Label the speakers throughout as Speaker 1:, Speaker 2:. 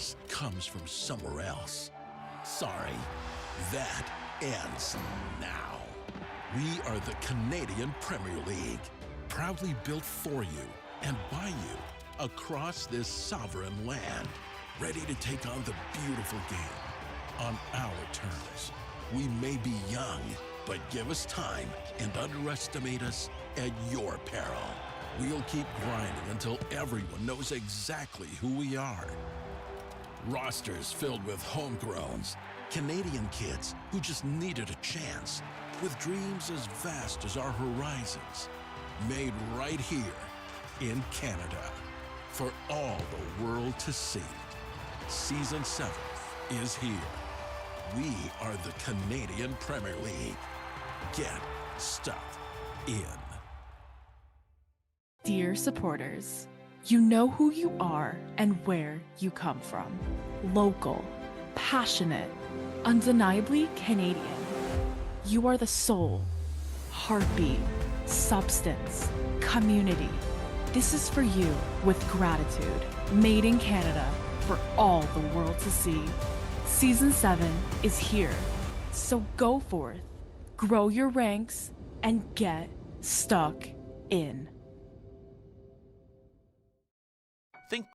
Speaker 1: success comes from somewhere else. Sorry, that ends now. We are the Canadian Premier League, proudly built for you and by you across this sovereign land, ready to take on the beautiful game on our terms. We may be young, but give us time and underestimate us at your peril. We'll keep grinding until everyone knows exactly who we are. Rosters filled with homegrowns, Canadian kids who just needed a chance, with dreams as vast as our horizons, made right here in Canada for all the world to see. Season 7 is here. We are the Canadian Premier League. Get stuck in.
Speaker 2: Dear supporters, you know who you are and where you come from. Local, passionate, undeniably Canadian. You are the soul, heartbeat, substance, community. This is for you with gratitude. Made in Canada for all the world to see. Season 7 is here, so go forth, grow your ranks, and get stuck in.
Speaker 1: Think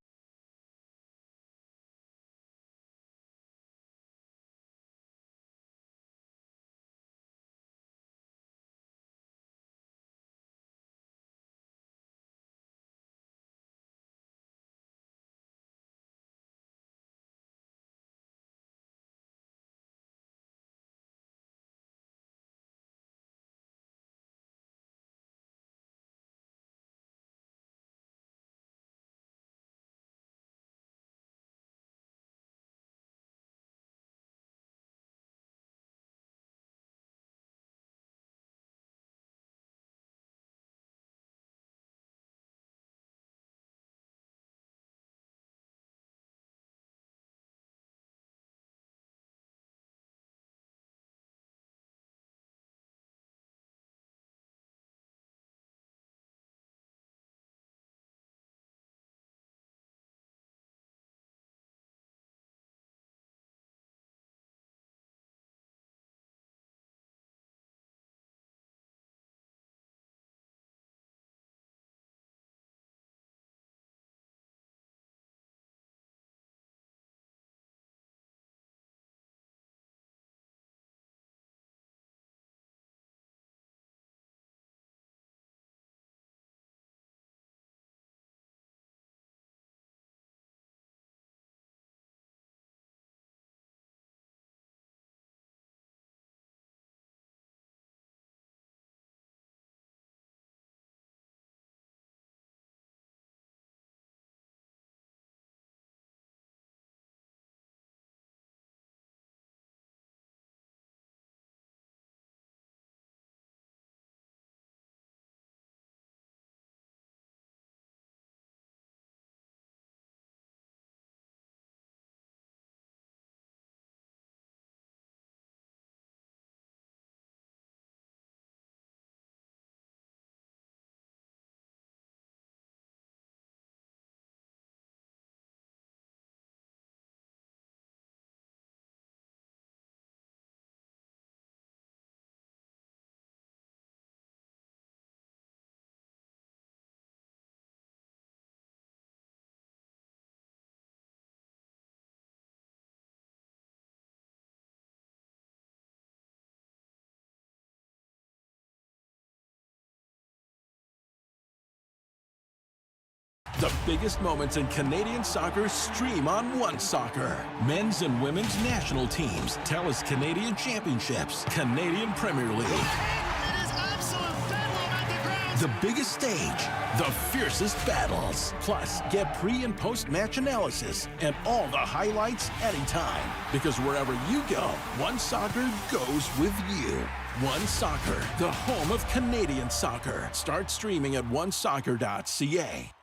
Speaker 1: the biggest moments in Canadian soccer stream on OneSoccer. Men's and women's national teams, TELUS Canadian Championships, Canadian Premier League.
Speaker 3: It is absolute bedlam at the ground.
Speaker 1: The biggest stage, the fiercest battles. Plus, get pre- and post-match analysis and all the highlights anytime. Because wherever you go, OneSoccer goes with you. OneSoccer, the home of Canadian soccer. Start streaming at onesoccer.ca.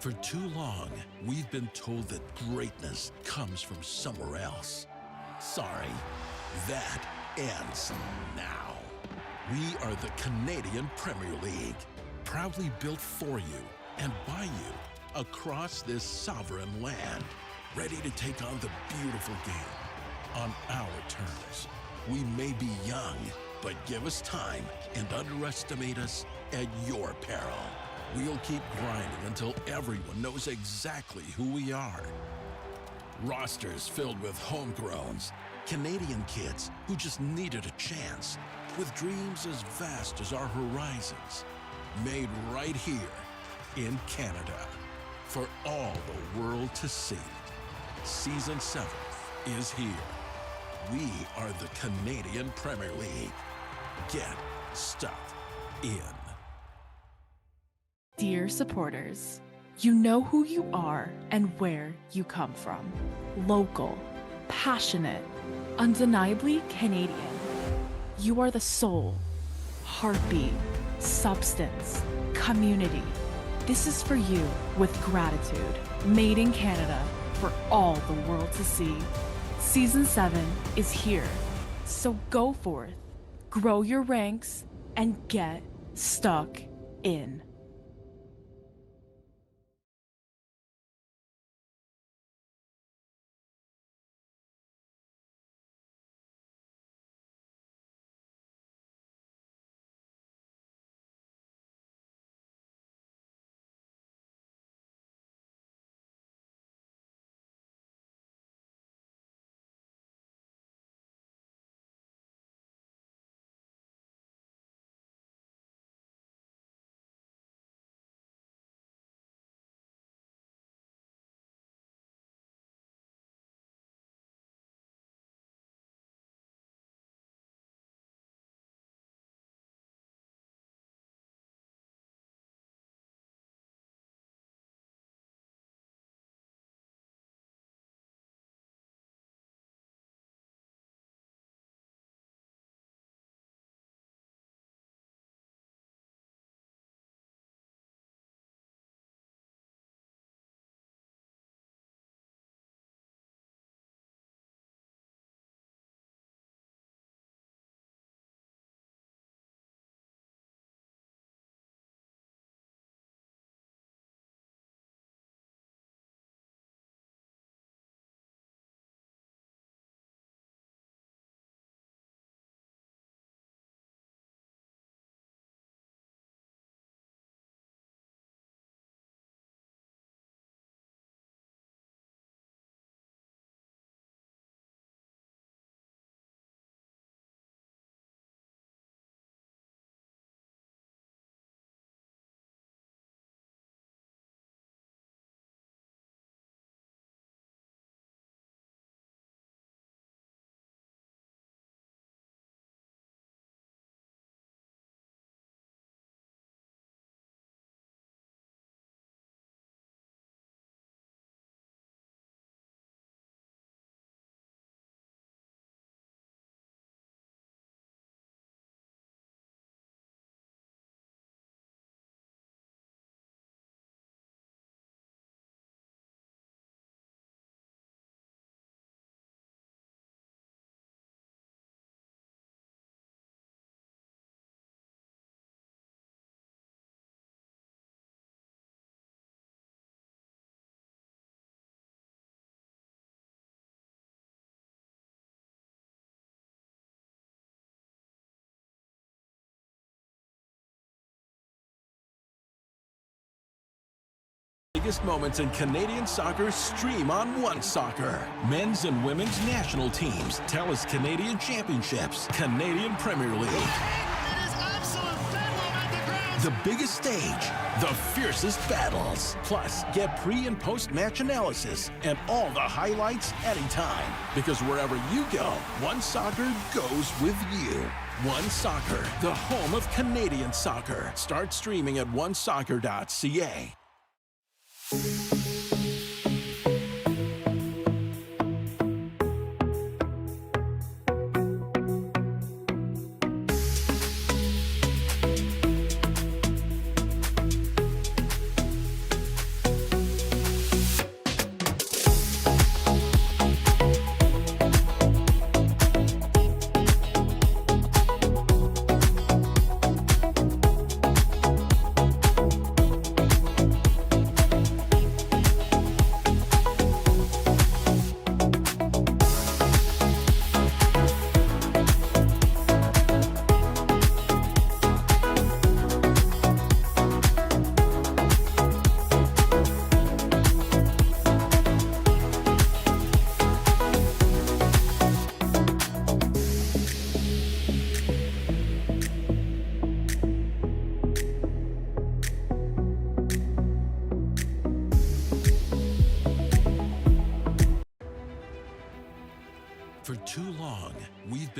Speaker 1: For too long, we've been told that greatness comes from somewhere else. Sorry, that ends now. We are the Canadian Premier League, proudly built for you and by you across this sovereign land, ready to take on the beautiful game on our terms. We may be young, but give us time and underestimate us at your peril. We'll keep grinding until everyone knows exactly who we are. Rosters filled with homegrowns, Canadian kids who just needed a chance, with dreams as vast as our horizons, made right here in Canada for all the world to see. Season 7 is here. We are the Canadian Premier League. Get stuck in.
Speaker 2: Dear supporters, you know who you are and where you come from. Local, passionate, undeniably Canadian. You are the soul, heartbeat, substance, community. This is for you with gratitude. Made in Canada for all the world to see. Season 7 is here, so go forth, grow your ranks, and get stuck in.
Speaker 1: Biggest moments in Canadian soccer stream on OneSoccer. Men's and women's national teams, TELUS Canadian Championships, Canadian Premier League.
Speaker 3: It is absolute bedlam at the ground.
Speaker 1: The biggest stage, the fiercest battles. Plus, get pre- and post-match analysis and all the highlights anytime. Because wherever you go, OneSoccer goes with you. OneSoccer, the home of Canadian soccer. Start streaming at onesoccer.ca.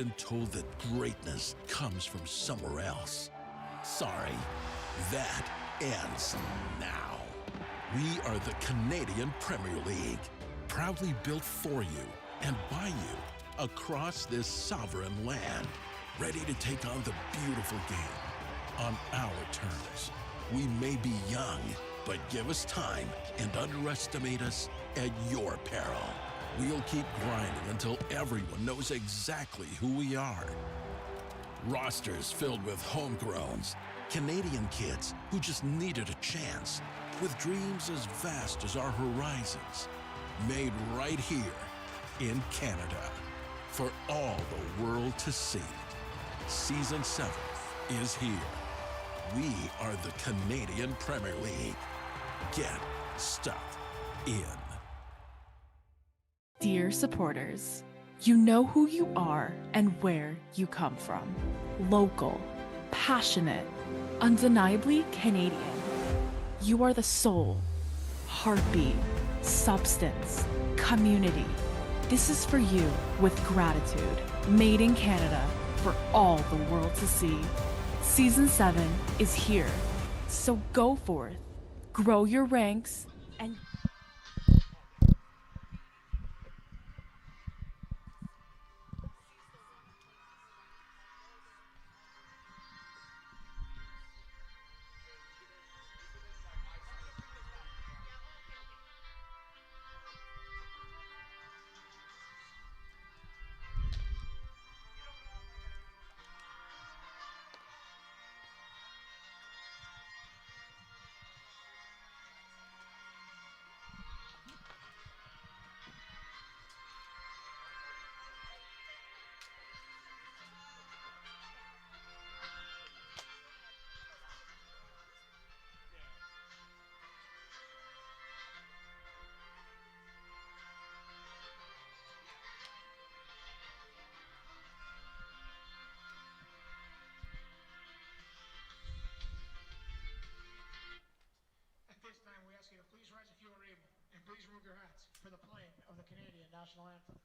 Speaker 1: been told that greatness comes from somewhere else. Sorry, that ends now. We are the Canadian Premier League, proudly built for you and by you across this sovereign land, ready to take on the beautiful game on our terms. We may be young, but give us time and underestimate us at your peril. We'll keep grinding until everyone knows exactly who we are. Rosters filled with homegrowns, Canadian kids who just needed a chance, with dreams as vast as our horizons, made right here in Canada for all the world to see. Season 7 is here. We are the Canadian Premier League. Get stuck in.
Speaker 2: Dear supporters, you know who you are and where you come from. Local, passionate, undeniably Canadian. You are the soul, heartbeat, substance, community. This is for you with gratitude. Made in Canada for all the world to see. Season 7 is here. So go forth, grow your ranks, and
Speaker 4: this time we ask you to please rise if you are able, and please remove your hats for the playing of the Canadian National Anthem.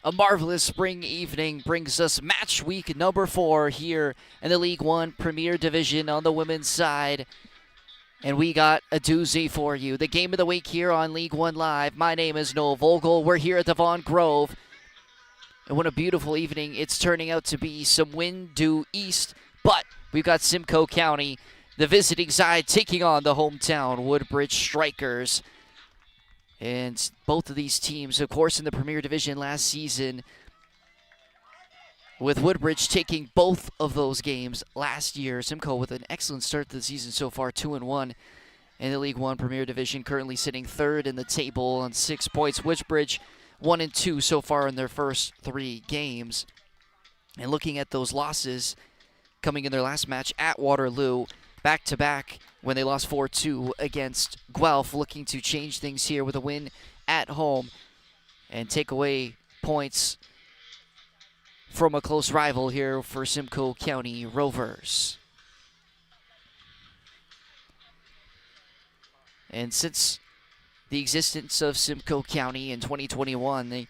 Speaker 5: A marvelous spring evening brings us match week number 4 here in the League One Premier Division on the women's side. And we got a doozy for you. The game of the week here on League One Live. My name is Noel Vogel. We're here at the Vaughan Grove. And what a beautiful evening it's turning out to be. Some wind due east, but we've got Simcoe County the visiting side taking on the hometown Woodbridge Strikers. And both of these teams, of course, in the Premier Division last season, with Woodbridge taking both of those games last year. SIMCOE with an excellent start to the season so far, 2-1 in the League One Premier Division, currently sitting third in the table on 6 points. Woodbridge 1-2 so far in their first 3 games. And looking at those losses coming in their last match at Waterloo, back-to-back when they lost 4-2 against Guelph, looking to change things here with a win at home and take away points from a close rival here for Simcoe County Rovers. And since the existence of Simcoe County in 2021, they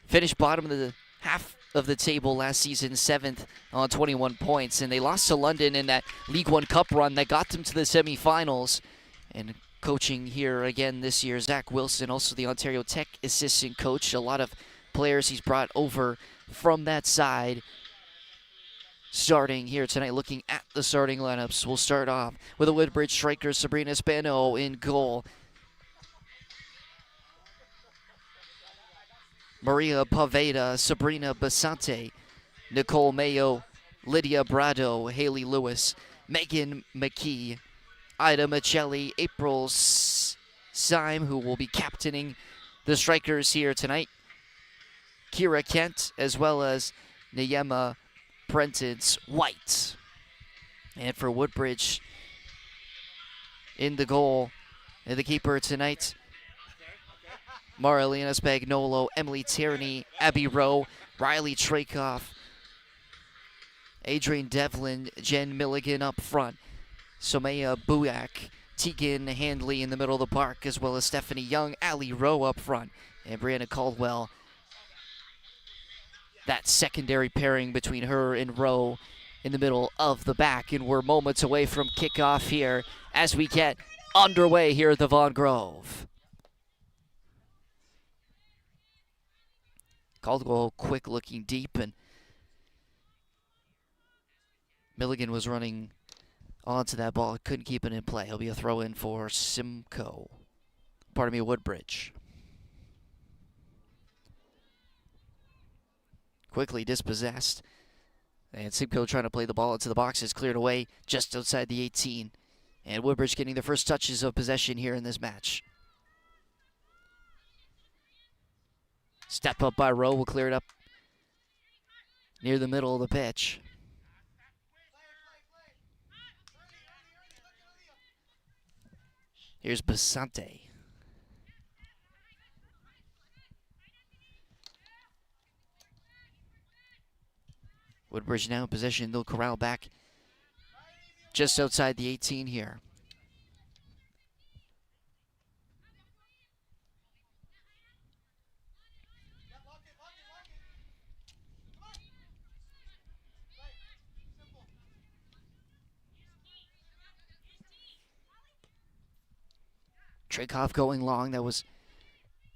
Speaker 5: finished bottom of the half of the table last season, 7th on 21 points, and they lost to London in that League One Cup run that got them to the semifinals. And coaching here again this year, Zach Wilson, also the Ontario Tech assistant coach. A lot of players he's brought over from that side. Starting here tonight, looking at the starting lineups, we'll start off with the Woodbridge Strikers, Sabrina Spano in goal. Maria Paveda, Sabrina Basante, Nicole Mayo, Lydia Brado, Haley Lewis, Megan McKee, Ida Michelli, April Syme, who will be captaining the Strikers here tonight, Kira Kent, as well as Nayema Prentice White. And for Woodbridge, in the goal, and the keeper tonight, Marlena Spagnolo, Emily Tierney, Abby Rowe, Riley Trakoff, Adrian Devlin, Jen Milligan up front, Somaya Buak, Tegan Handley in the middle of the park, as well as Stephanie Young, Allie Rowe up front, and Brianna Caldwell. That secondary pairing between her and Rowe in the middle of the back, and we're moments away from kickoff here as we get underway here at the Vaughan Grove. Caldwell quick looking deep, and Milligan was running onto that ball, couldn't keep it in play. He'll be a throw in for SIMCOE. Woodbridge. Quickly dispossessed, and SIMCOE trying to play the ball into the boxes, cleared away just outside the 18. And Woodbridge getting their first touches of possession here in this match. Step up by Rowe, will clear it up near the middle of the pitch. Here's Basante. Woodbridge now in possession. They'll corral back just outside the 18 here. Trakoff going long. That was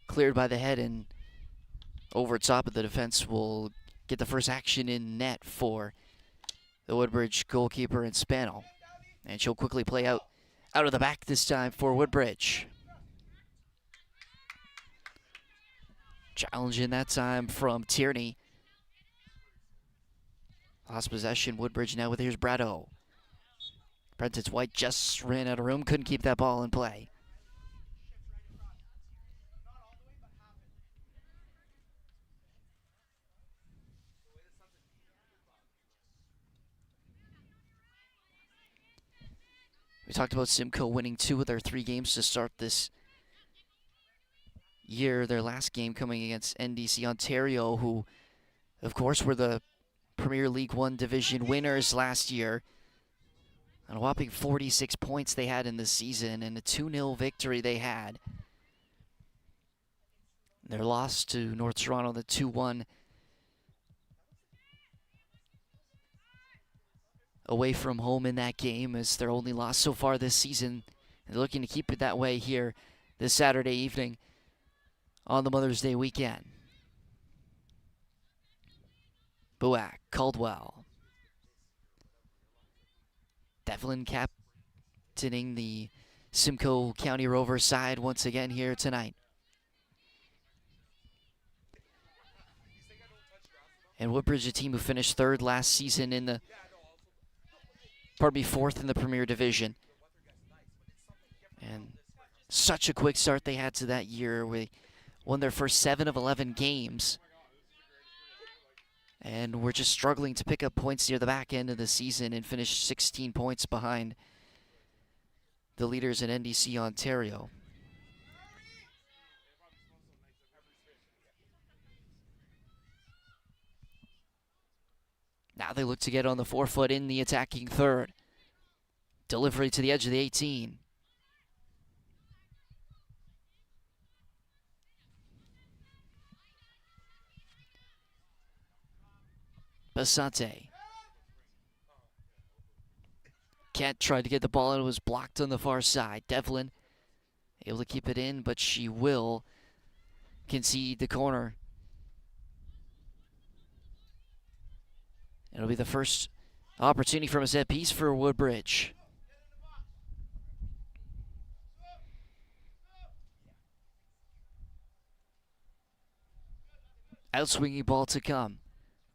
Speaker 5: cleared by the head, and over top of the defense will get the first action in net for the Woodbridge goalkeeper and Spano. And she'll quickly play out of the back this time for Woodbridge. Challenge in that time from Tierney. Lost possession, Woodbridge now with here's Brado. Prentice White just ran out of room, couldn't keep that ball in play. We talked about SIMCOE winning 2 of their 3 games to start this year. Their last game coming against NDC Ontario, who, of course, were the Premier League One division winners last year. And a whopping 46 points they had in the season, and a 2-0 victory they had. Their loss to North Toronto, the 2-1 away from home in that game, is their only loss so far this season. And they're looking to keep it that way here this Saturday evening on the Mother's Day weekend. Buak, Caldwell. Devlin captaining the SIMCOE County Rovers side once again here tonight. And Woodbridge, a team who finished third last season in the, fourth in the Premier Division. And such a quick start they had to that year. We won their first 7 of 11 games. And we're just struggling to pick up points near the back end of the season and finish 16 points behind the leaders in NDC Ontario. Now they look to get on the forefoot in the attacking third. Delivery to the edge of the 18. Basante. Kent tried to get the ball and it was blocked on the far side. Devlin able to keep it in, but she will concede the corner. It'll be the first opportunity from a set piece for Woodbridge. Outswinging ball to come.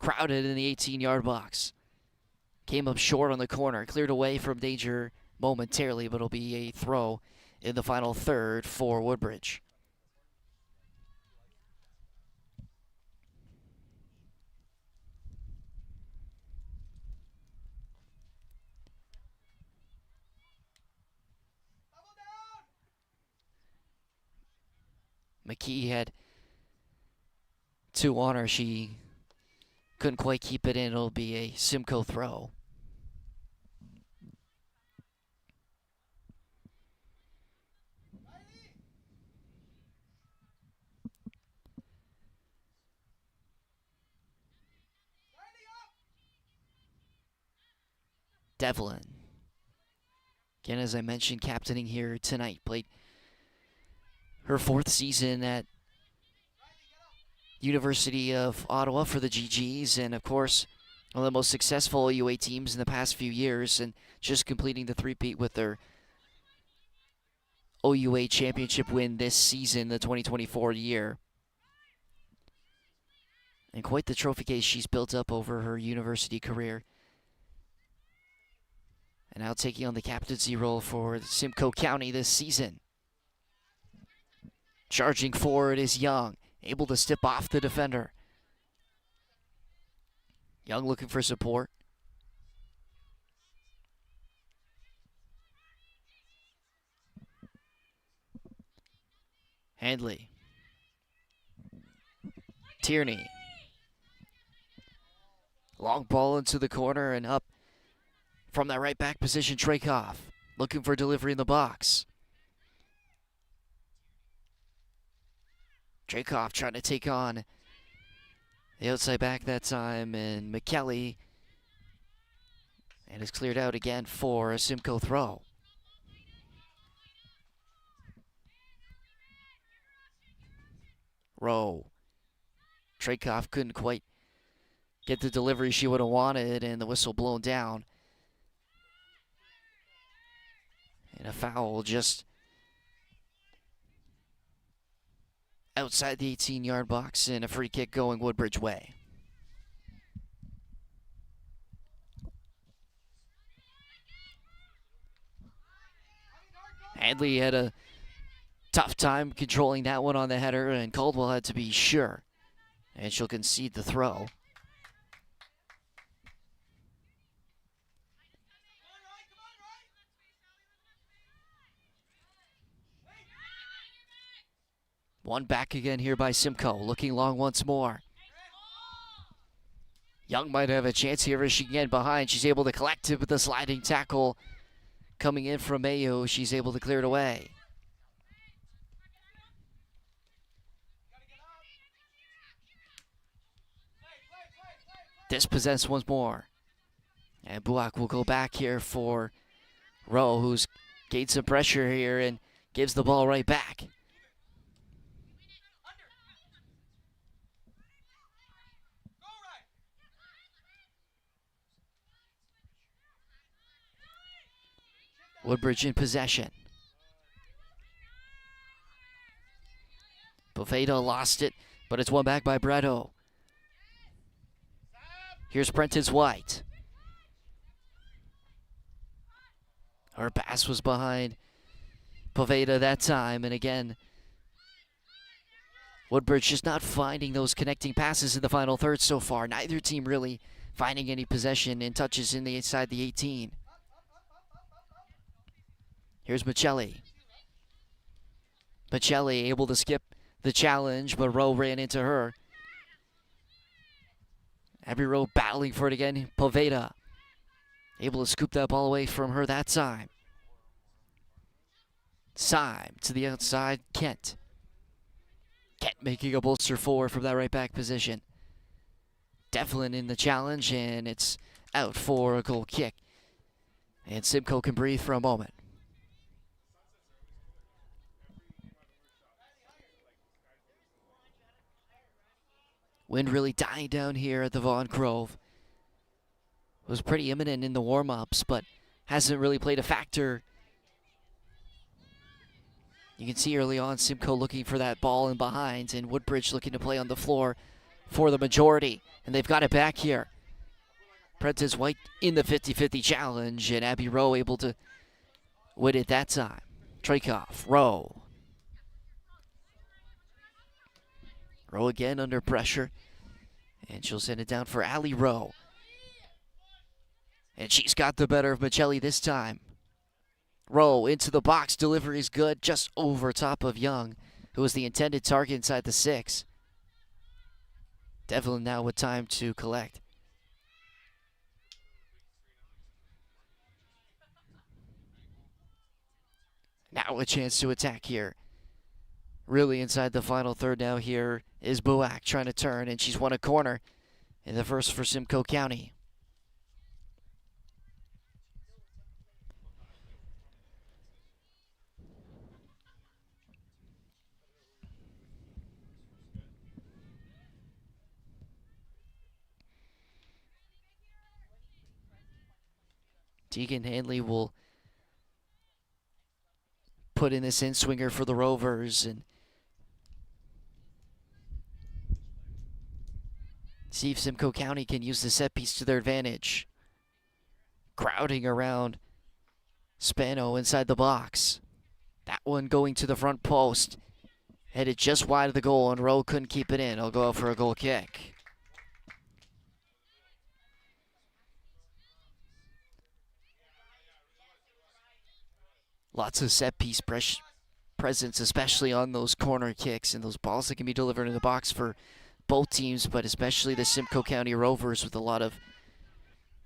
Speaker 5: Crowded in the 18-yard box. Came up short on the corner. Cleared away from danger momentarily, but it'll be a throw in the final third for Woodbridge. McKee had 2 on her. She couldn't quite keep it in. It'll be a SIMCOE throw. Devlin. Again, as I mentioned, captaining here tonight. Played her 4th season at University of Ottawa for the GGs, and of course, one of the most successful UA teams in the past few years, and just completing the three-peat with their OUA championship win this season, the 2024 year. And quite the trophy case she's built up over her university career. And now taking on the captaincy role for SIMCOE County this season. Charging forward is Young, able to step off the defender. Young looking for support. Handley. Tierney. Long ball into the corner and up from that right back position, Trakoff. Looking for delivery in the box. Trakoff trying to take on the outside back that time, and McKelly. And it's cleared out again for a SIMCOE throw. Rowe. Trakoff couldn't quite get the delivery she would have wanted, and the whistle blown down. And a foul just outside the 18-yard box, and a free kick going Woodbridge way. Hadley had a tough time controlling that one on the header, and Caldwell had to be sure. And she'll concede the throw. One back again here by SIMCOE, looking long once more. Young might have a chance here as she can get behind. She's able to collect it with the sliding tackle coming in from Mayo. She's able to clear it away. Dispossessed once more. And Buak will go back here for Rowe, who's gained some pressure here and gives the ball right back. Woodbridge in possession. Poveda lost it, but it's won back by Brito. Here's Prentice White. Her pass was behind Poveda that time, and again, Woodbridge just not finding those connecting passes in the final third so far. Neither team really finding any possession and touches inside the 18. Here's Michelli. Michelli able to skip the challenge, but Rowe ran into her. Abby Rowe battling for it again. Poveda able to scoop that ball away from her that time. Syme to the outside, Kent. Kent making a bolster forward from that right back position. Devlin in the challenge, and it's out for a goal kick. And SIMCOE can breathe for a moment. Wind really dying down here at the Vaughan Grove. Was pretty imminent in the warm-ups, but hasn't really played a factor. You can see early on SIMCOE looking for that ball in behind, and Woodbridge looking to play on the floor for the majority. And they've got it back here. Prentice White in the 50-50 challenge, and Abby Rowe able to win it that time. Trakoff, Rowe. Rowe again under pressure, and she'll send it down for Allie Rowe. And she's got the better of Michelli this time. Rowe into the box, delivery is good, just over top of Young, who was the intended target inside the 6. Devlin now with time to collect. Now a chance to attack here. Really inside the final third now here is Buak trying to turn, and she's won a corner in the first for Simcoe County. Tegan Hanley will put in this in-swinger for the Rovers and see if Simcoe County can use the set piece to their advantage. Crowding around Spano inside the box. That one going to the front post. Headed just wide of the goal, and Rowe couldn't keep it in. He'll go out for a goal kick. Lots of set-piece presence, especially on those corner kicks and those balls that can be delivered in the box for both teams, but especially the Simcoe County Rovers with a lot of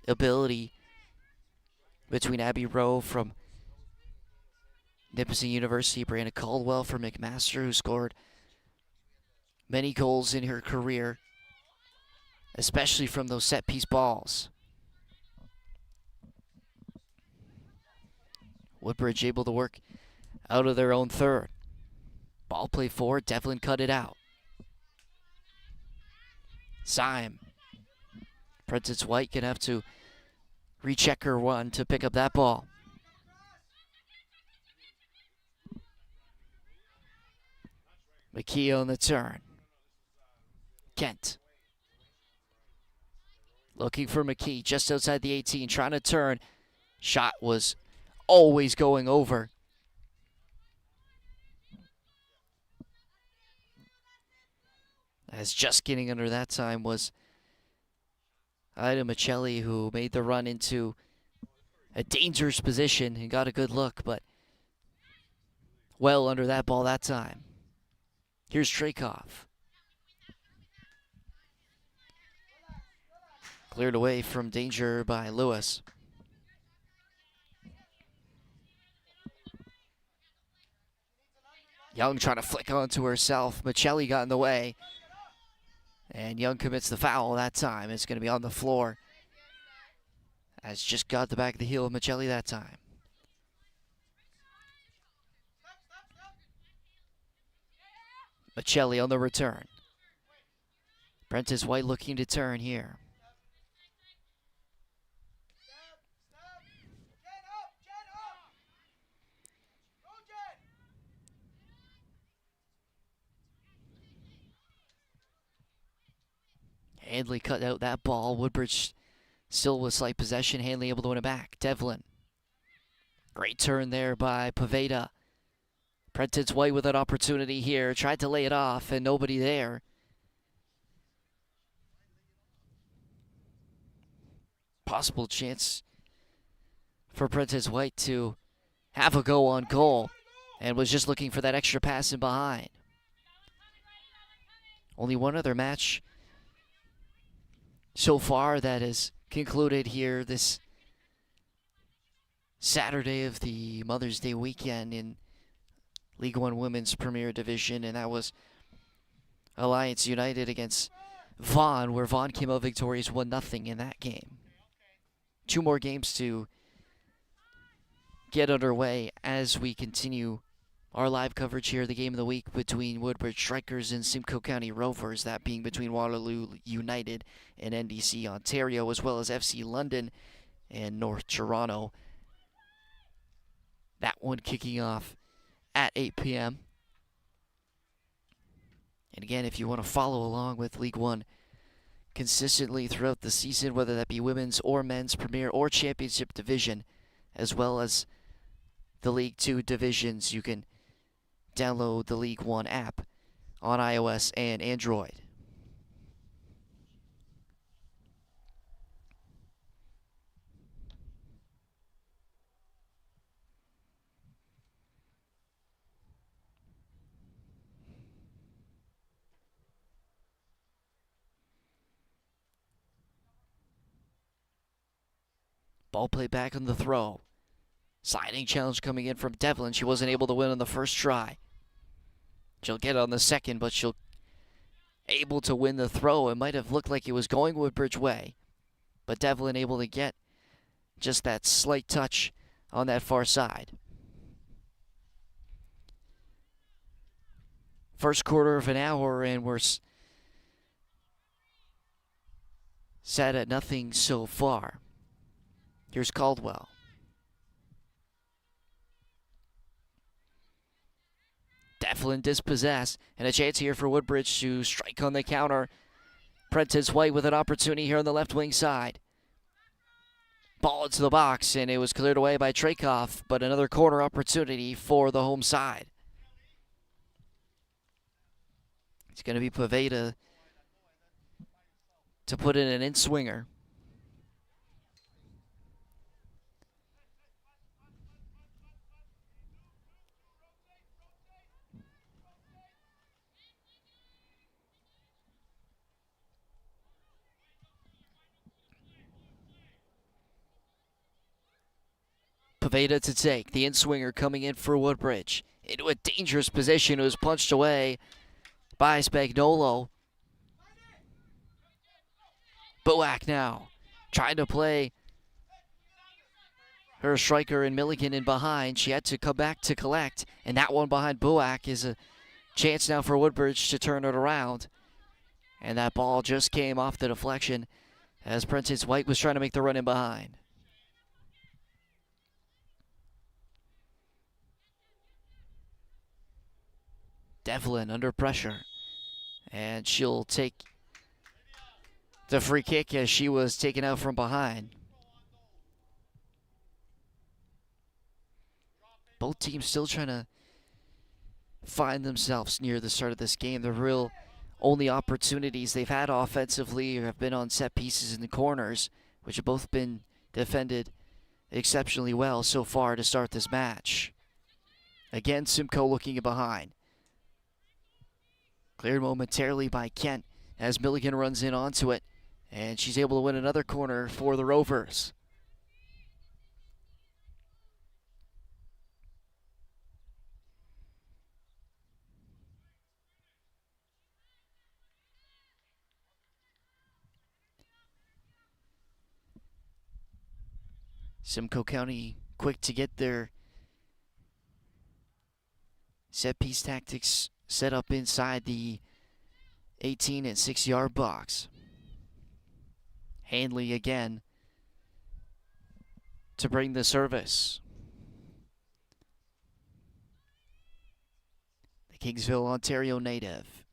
Speaker 5: ability between Abby Rowe from Nipissing University, Brianna Caldwell from McMaster, who scored many goals in her career, especially from those set-piece balls. Woodbridge able to work out of their own third. Ball play forward, Devlin cut it out. Syme. Prentice White can have to recheck her one to pick up that ball. McKee on the turn. Kent. Looking for McKee just outside the 18, trying to turn. Shot was always going over. As just getting under that time was Ida Michelli, who made the run into a dangerous position and got a good look, but well under that ball that time. Here's Trakoff. Cleared away from danger by Lewis. Young trying to flick onto herself. Michelli got in the way. And Young commits the foul that time. It's going to be on the floor. As just got the back of the heel of Michelli that time. Michelli on the return. Prentice White looking to turn here. Handley cut out that ball. Woodbridge still with slight possession. Handley able to win it back. Devlin. Great turn there by Poveda. Prentice White with an opportunity here. Tried to lay it off and nobody there. Possible chance for Prentice White to have a go on goal and was just looking for that extra pass in behind. Only one other match so far that is concluded here this Saturday of the Mother's Day weekend in League One Women's Premier Division, and that was Alliance United against Vaughan, where Vaughan came out victorious 1-0 in that game. 2 more games to get underway as we continue our live coverage here, the game of the week between Woodbridge Strikers and Simcoe County Rovers, that being between Waterloo United and NDC Ontario, as well as FC London and North Toronto. That one kicking off at 8 p.m. And again, if you want to follow along with League One consistently throughout the season, whether that be women's or men's Premier or Championship Division, as well as the League Two divisions, you can download the League One app on iOS and Android. Ball played back on the throw. Sliding challenge coming in from Devlin. She wasn't able to win on the first try. She'll get it on the second, but she'll able to win the throw. It might have looked like it was going Woodbridge way, but Devlin able to get just that slight touch on that far side. First quarter of an hour, and we're set at nothing so far. Here's Caldwell. Devlin dispossessed, and a chance here for Woodbridge to strike on the counter. Prentice White with an opportunity here on the left wing side. Ball into the box, and it was cleared away by Trakoff, but another corner opportunity for the home side. It's going to be Poveda to put in an in-swinger. Poveda to take. The in-swinger coming in for Woodbridge. Into a dangerous position. It was punched away by Spagnolo. Boak now trying to play her striker and Milligan in behind. She had to come back to collect, and that one behind Boak is a chance now for Woodbridge to turn it around. And that ball just came off the deflection as Prentice White was trying to make the run in behind. Devlin under pressure, and she'll take the free kick as she was taken out from behind. Both teams still trying to find themselves near the start of this game. The real only opportunities they've had offensively have been on set pieces in the corners, which have both been defended exceptionally well so far to start this match. Again, Simcoe looking behind. Cleared momentarily by Kent as Milligan runs in onto it, and she's able to win another corner for the Rovers. Simcoe County quick to get their set-piece tactics set up inside the 18 and 6-yard box. Handley again to bring the service. The Kingsville, Ontario native.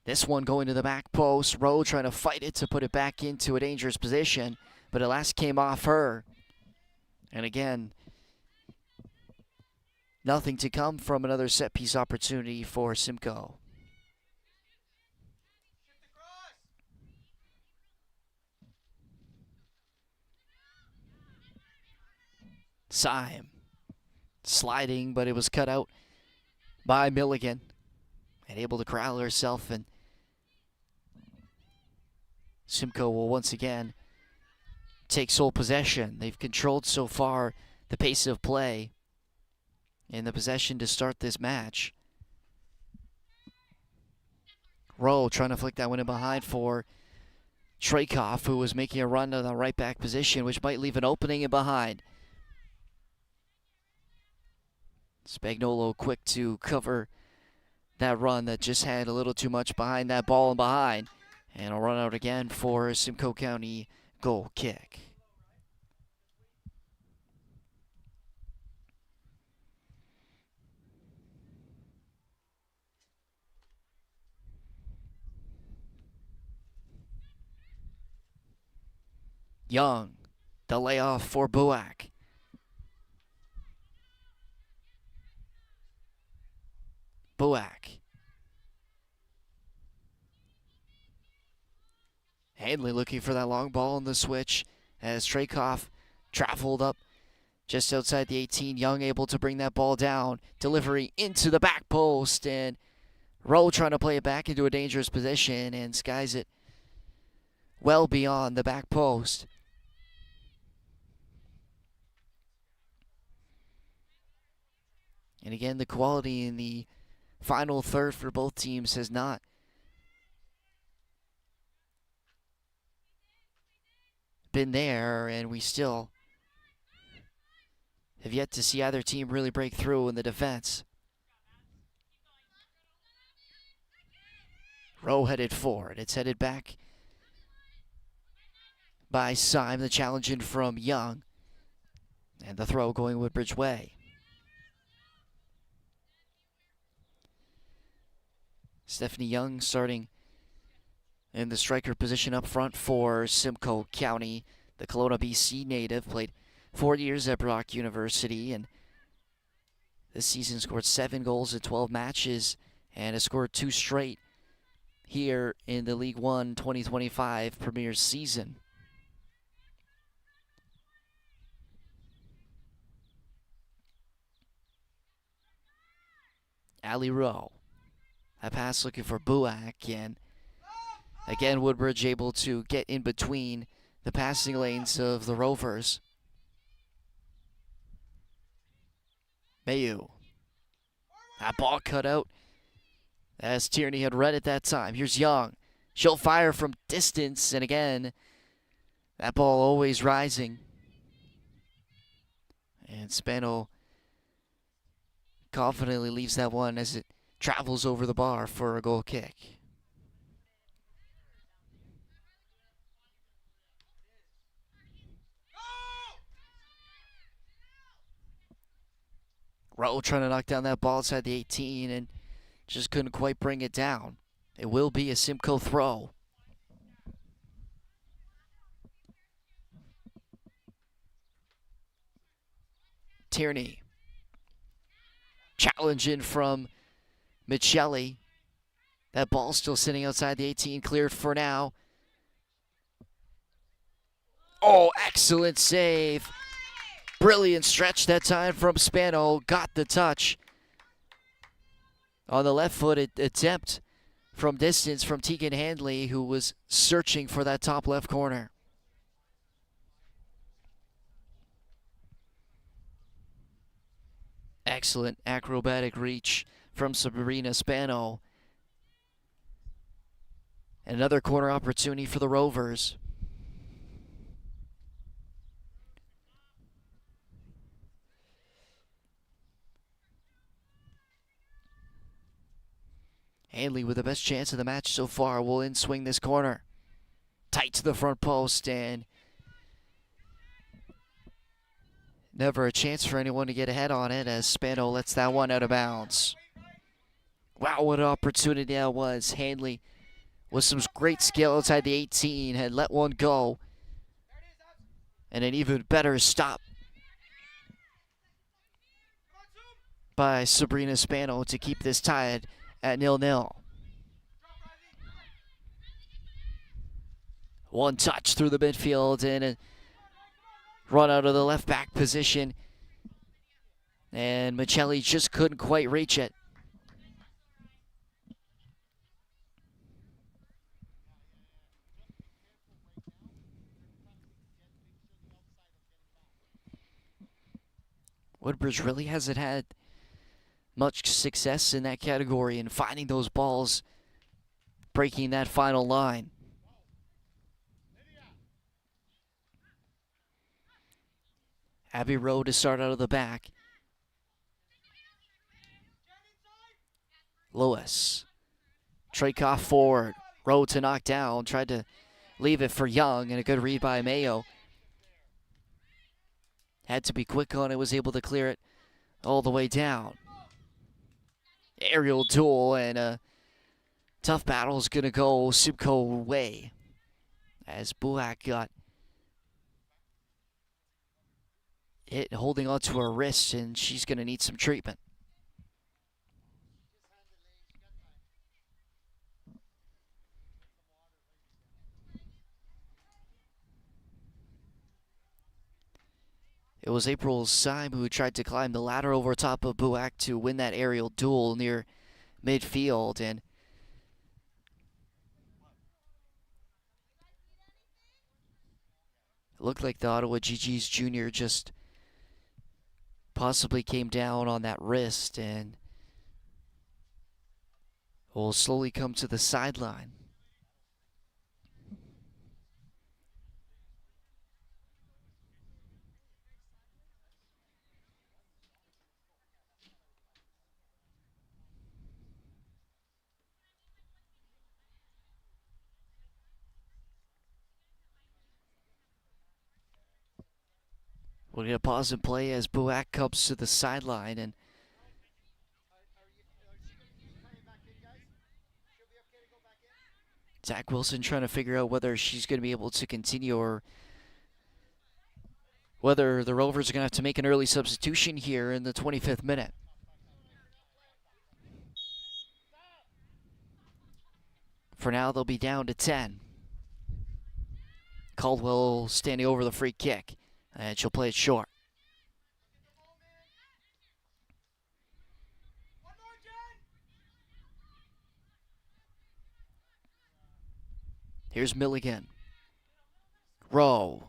Speaker 5: This one going to the back post. Rowe trying to fight it to put it back into a dangerous position, but it last came off her. And again, nothing to come from another set piece opportunity for SIMCOE. Syme sliding, but it was cut out by Milligan. And able to corral herself, and SIMCOE will once again take sole possession. They've controlled so far the pace of play in the possession to start this match. Rowe trying to flick that one in behind for Trakoff, who was making a run to the right back position, which might leave an opening in behind. Spagnolo quick to cover that run that just had a little too much behind that ball and behind. And a run out again for Simcoe County goal kick. Young, the layoff for Buak. Buak. Hanley looking for that long ball in the switch as Trakoff traveled up just outside the 18. Young able to bring that ball down. Delivery into the back post, and Rowe trying to play it back into a dangerous position and skies it well beyond the back post. And again, the quality in the final third for both teams has not been there, and we still have yet to see either team really break through in the defense. Rowe headed forward. It's headed back by Syme. The challenge in from Young. And the throw going Woodbridge way. Stephanie Young starting in the striker position up front for Simcoe County. The Kelowna, BC native, played 4 years at Brock University, and this season scored 7 goals in 12 matches and has scored 2 straight here in the League One 2025 Premier season. Ali Rowe. A pass looking for Buak, and again Woodbridge able to get in between the passing lanes of the Rovers. Mayu. That ball cut out as Tierney had read it that time. Here's Young. She'll fire from distance, and again, that ball always rising. And Spano confidently leaves that one as it travels over the bar for a goal kick. Rowe trying to knock down that ball inside the 18 and just couldn't quite bring it down. It will be a Simcoe throw. Tierney. Challenge in from Michelli. That ball still sitting outside the 18, cleared for now. Oh, excellent save. Brilliant stretch that time from Spano. Got the touch on the left foot attempt from distance from Tegan Handley, who was searching for that top left corner. Excellent acrobatic reach from Sabrina Spano. And another corner opportunity for the Rovers. Handley with the best chance of the match so far will in-swing this corner. Tight to the front post, and never a chance for anyone to get ahead on it as Spano lets that one out of bounds. Wow, what an opportunity that was. Handley with some great skill outside the 18, had let one go. And an even better stop by Sabrina Spano to keep this tied at 0-0. One touch through the midfield and a run out of the left back position. And Michelli just couldn't quite reach it. Woodbridge really hasn't had much success in that category and finding those balls, breaking that final line. Abbey Rowe to start out of the back. Lewis. Trakoff forward. Rowe to knock down. Tried to leave it for Young, and a good read by Mayo. Had to be quick on it, was able to clear it all the way down. Aerial duel, and a tough battle is going to go SIMCOE way, as Buak got hit holding onto her wrist, and she's going to need some treatment. It was April Syme who tried to climb the ladder over top of Buak to win that aerial duel near midfield, and it looked like the Ottawa GG's Junior just possibly came down on that wrist and will slowly come to the sideline. We're going to pause and play as Buak comes to the sideline, and Zach Wilson trying to figure out whether she's going to be able to continue or whether the Rovers are going to have to make an early substitution here in the 25th minute. For now, they'll be down to 10. Caldwell standing over the free kick, and she'll play it short. Here's Milligan. Rowe.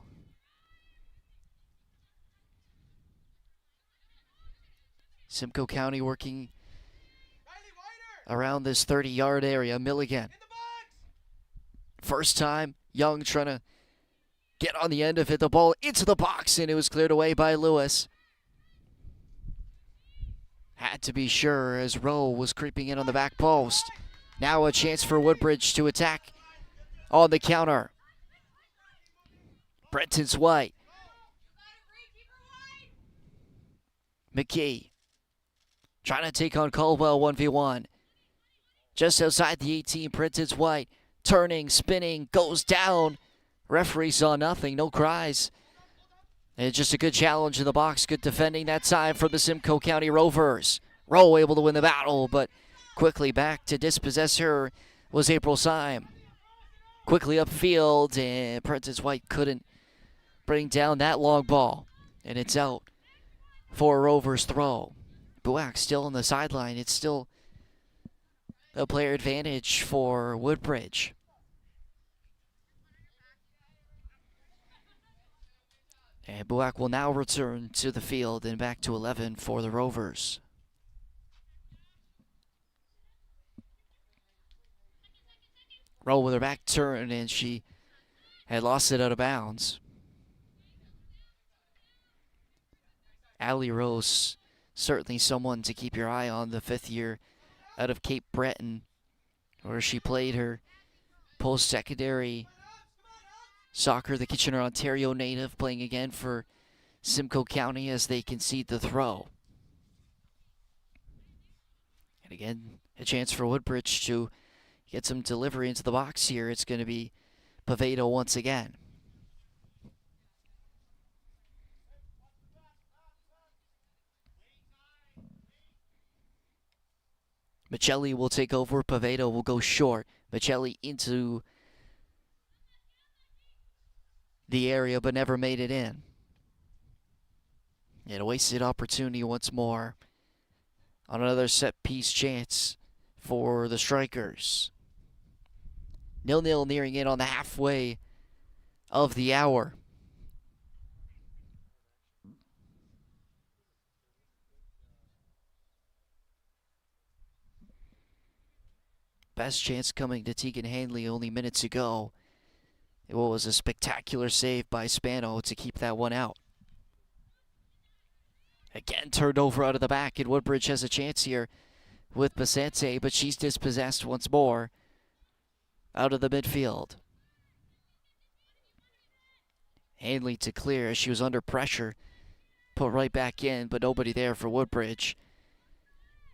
Speaker 5: Simcoe County working around this 30-yard area. Milligan. First time, Young trying to get on the end of it. The ball into the box, and it was cleared away by Lewis. Had to be sure as Rowe was creeping in on the back post. Now a chance for Woodbridge to attack on the counter. Brenton's White. McKee trying to take on Caldwell 1v1. Just outside the 18, Brenton's White turning, spinning, goes down. Referee saw nothing, no cries. And just a good challenge in the box, good defending that time for the Simcoe County Rovers. Rowe able to win the battle, but quickly back to dispossess her was April Syme. Quickly upfield, and Prentice White couldn't bring down that long ball. And it's out for a Rovers throw. Buak still on the sideline. It's still a player advantage for Woodbridge. And Buak will now return to the field and back to 11 for the Rovers. Roll with her back turn, and she had lost it out of bounds. Allie Rose, certainly someone to keep your eye on, the fifth year out of Cape Breton, where she played her post-secondary soccer, the Kitchener, Ontario native, playing again for Simcoe County as they concede the throw. And again, a chance for Woodbridge to get some delivery into the box here. It's going to be Pavado once again. Michelli will take over. Pavado will go short. Michelli into the area, but never made it in. And a wasted opportunity once more on another set-piece chance for the Strikers. 0-0 nearing in on the halfway of the hour. Best chance coming to Tegan Hanley only minutes ago. It was a spectacular save by Spano to keep that one out. Again turned over out of the back, and Woodbridge has a chance here with Basante, but she's dispossessed once more out of the midfield. Hanley to clear as she was under pressure. Put right back in, but nobody there for Woodbridge.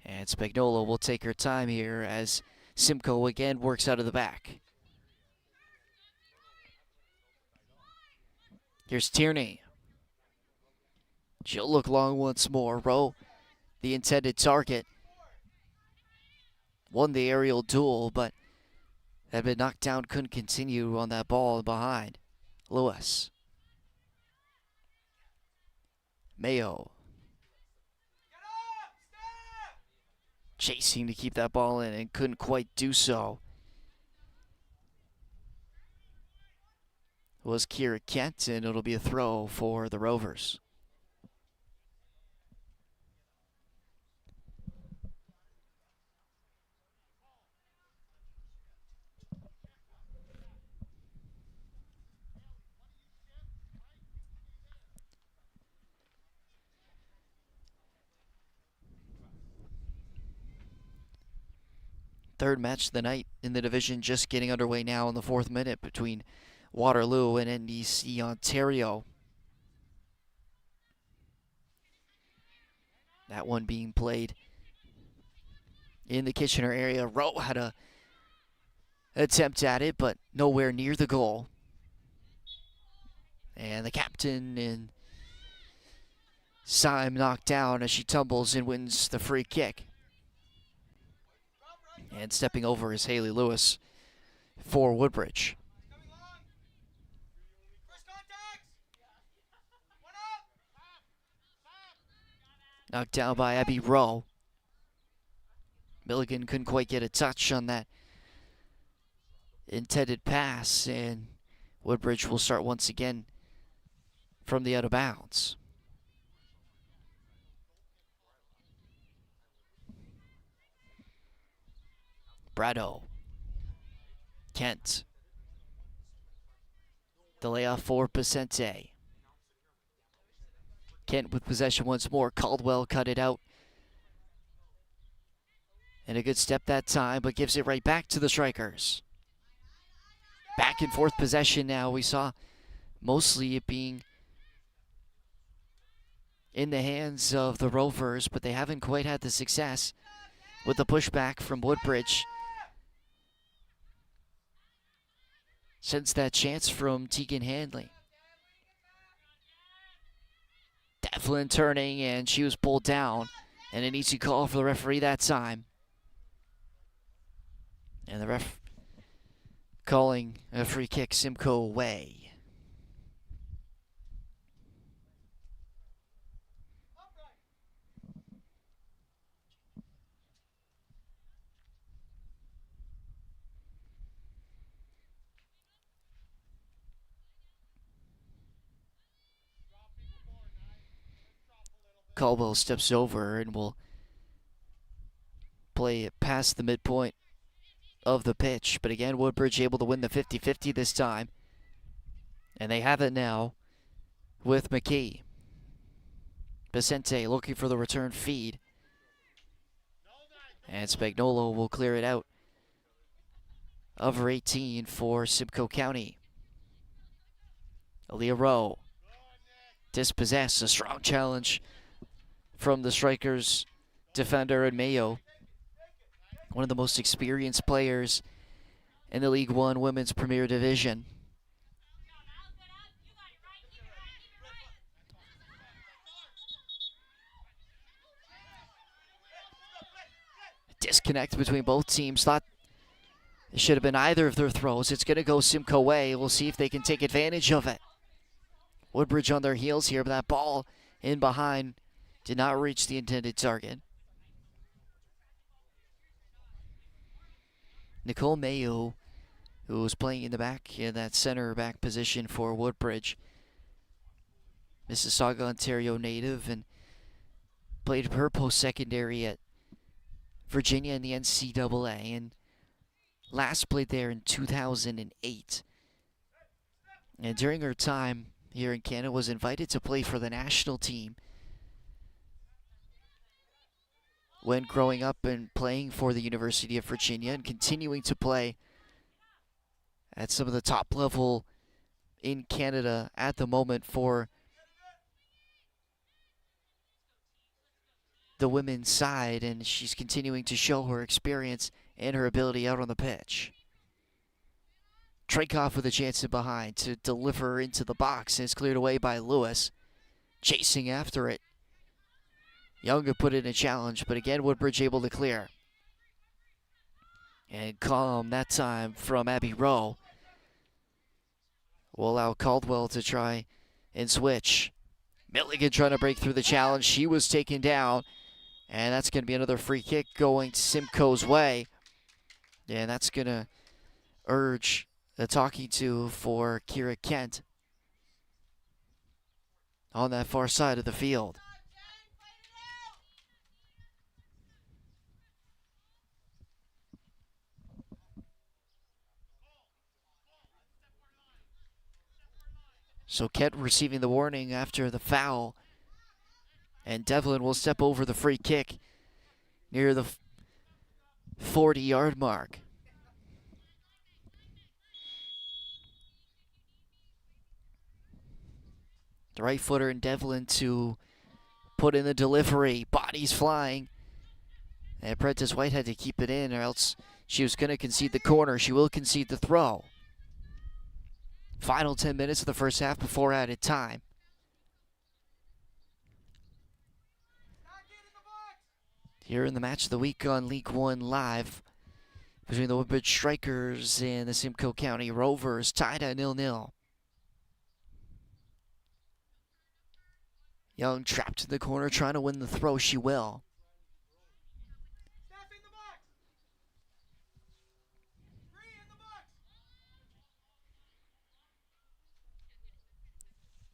Speaker 5: And Spagnola will take her time here as SIMCOE again works out of the back. Here's Tierney. She'll look long once more. Rowe, the intended target, won the aerial duel, but had been knocked down, couldn't continue on that ball behind. Lewis. Mayo. Chasing to keep that ball in and couldn't quite do so. It was Kira Kent, and it'll be a throw for the Rovers. Third match of the night in the division, just getting underway now in the 4th minute between Waterloo and NDC Ontario. That one being played in the Kitchener area. Rowe had a attempt at it, but nowhere near the goal. And the captain and Syme knocked down as she tumbles and wins the free kick. And stepping over is Haley Lewis for Woodbridge. Knocked down by Abby Rowe. Milligan couldn't quite get a touch on that intended pass, and Woodbridge will start once again from the out of bounds. Brado. Kent. The layoff for Pacente. Kent with possession once more. Caldwell cut it out. And a good step that time, but gives it right back to the Strikers. Back and forth possession now. We saw mostly it being in the hands of the Rovers, but they haven't quite had the success with the pushback from Woodbridge since that chance from Tegan Hanley. Devlin turning, and she was pulled down, and an easy call for the referee that time. And the ref calling a free kick SIMCOE away. Caldwell steps over and will play it past the midpoint of the pitch. But again, Woodbridge able to win the 50-50 this time. And they have it now with McKee. Vicente looking for the return feed. And Spagnola will clear it out. Over 18 for SIMCOE County. Aaliyah Rowe. Dispossessed. A strong challenge from the Strikers defender and Mayo. One of the most experienced players in the League One Women's Premier Division. Disconnect between both teams. Thought it should have been either of their throws. It's going to go SIMCOE way. We'll see if they can take advantage of it. Woodbridge on their heels here, but that ball in behind did not reach the intended target. Nicole Mayo, who was playing in the back, in that center back position for Woodbridge. Mississauga, Ontario native, and played her post-secondary at Virginia in the NCAA, and last played there in 2008. And during her time here in Canada was invited to play for the national team when growing up and playing for the University of Virginia and continuing to play at some of the top level in Canada at the moment for the women's side, and she's continuing to show her experience and her ability out on the pitch. Trakoff with a chance in behind to deliver into the box, and it's cleared away by Lewis. Chasing after it. Younger put in a challenge, but again, Woodbridge able to clear. And calm that time from Abby Rowe. Will allow Caldwell to try and switch. Milligan trying to break through the challenge. She was taken down. And that's going to be another free kick going SIMCOE's way. And that's going to urge the talking to for Kira Kent on that far side of the field. So Kent receiving the warning after the foul. And Devlin will step over the free kick near the 40-yard mark. The right footer in Devlin to put in the delivery. Bodies flying. And Prentice White had to keep it in, or else she was going to concede the corner. She will concede the throw. Final 10 minutes of the first half before added time. Here in the match of the week on League One Live between the Woodbridge Strikers and the Simcoe County Rovers, tied at 0-0. Young trapped in the corner, trying to win the throw. She will.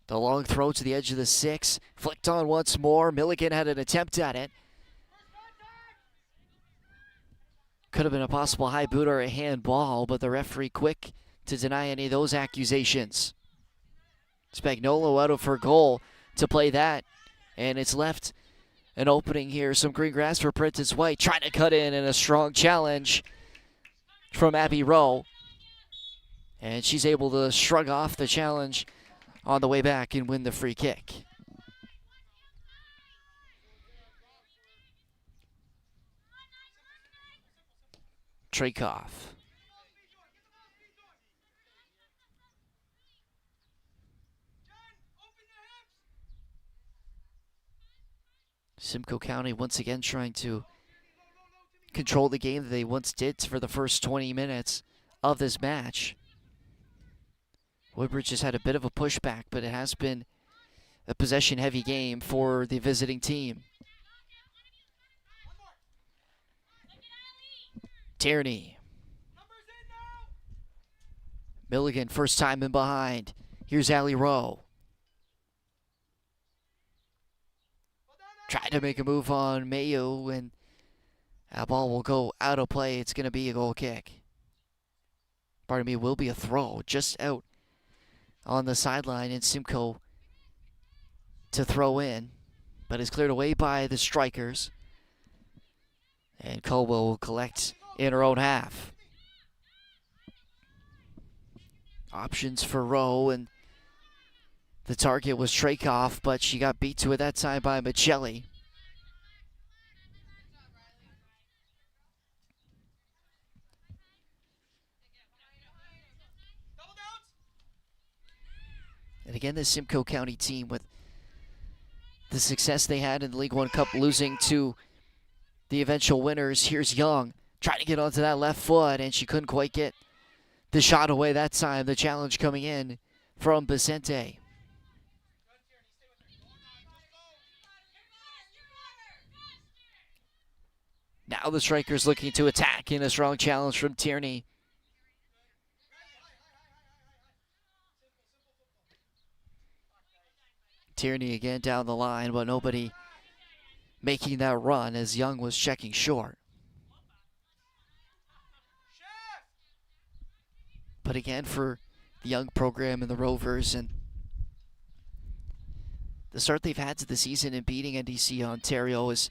Speaker 5: The long throw to the edge of the 6. Flicked on once more. Milligan had an attempt at it. Could have been a possible high boot or a handball, but the referee quick to deny any of those accusations. Spagnolo out of her goal to play that, and it's left an opening here. Some green grass for Prentice White, trying to cut in, and a strong challenge from Abby Rowe. And she's able to shrug off the challenge on the way back and win the free kick. Trakoff. Simcoe County once again trying to control the game that they once did for the first 20 minutes of this match. Woodbridge has had a bit of a pushback, but it has been a possession-heavy game for the visiting team. Tierney. Milligan, first time in behind. Here's Allie Rowe. Tried to make a move on Mayo, and that ball will go out of play. It's going to be a goal kick. Pardon me, will be a throw just out on the sideline, and Simcoe to throw in, but is cleared away by the Strikers. And Caldwell will collect in her own half. Options for Rowe, and the target was Trakoff, but she got beat to it that time by Michelli. And again, the Simcoe County team with the success they had in the League One Cup, losing to the eventual winners. Here's Young trying to get onto that left foot, and she couldn't quite get the shot away that time. The challenge coming in from Vicente. Now the Strikers looking to attack in a strong challenge from Tierney. Tierney again down the line, but nobody making that run as Young was checking short. But again, for the Young program and the Rovers and the start they've had to the season in beating NDC Ontario is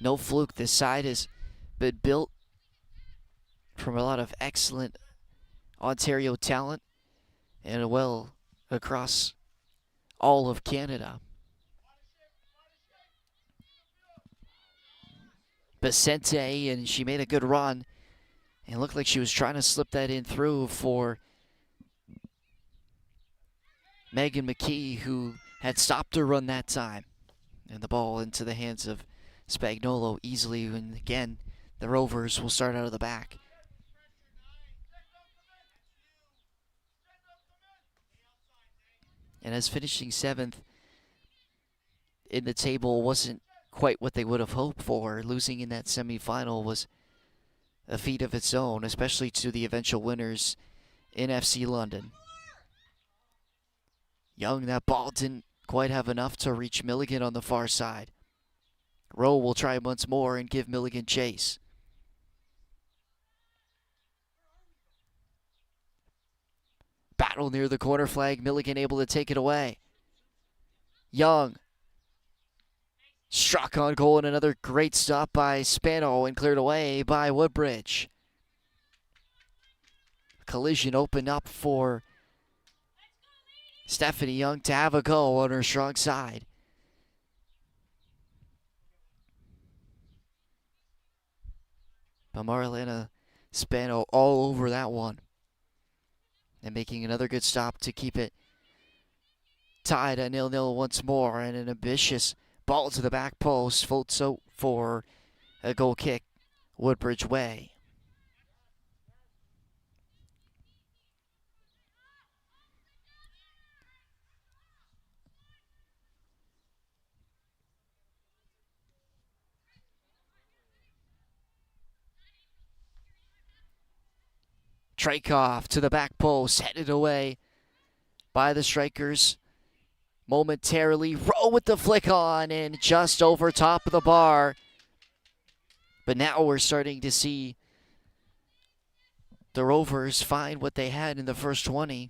Speaker 5: no fluke. This side has been built from a lot of excellent Ontario talent and well across all of Canada. Vicente, and she made a good run and looked like she was trying to slip that in through for Megan McKee, who had stopped her run that time. And the ball into the hands of Spagnolo easily, and again, the Rovers will start out of the back. And as finishing 7th in the table wasn't quite what they would have hoped for, losing in that semifinal was a feat of its own, especially to the eventual winners in FC London. Young, that ball didn't quite have enough to reach Milligan on the far side. Rowe will try once more and give Milligan chase. Battle near the corner flag. Milligan able to take it away. Young struck on goal, and another great stop by Spano and cleared away by Woodbridge. Collision opened up for Stephanie Young to have a go on her strong side. But Marlena Spano all over that one. And making another good stop to keep it tied at 0-0 once more. And an ambitious ball to the back post. Floats out for a goal kick Woodbridge way. Trakoff to the back post, headed away by the Strikers momentarily. Rowe with the flick on and just over top of the bar. But now we're starting to see the Rovers find what they had in the first 20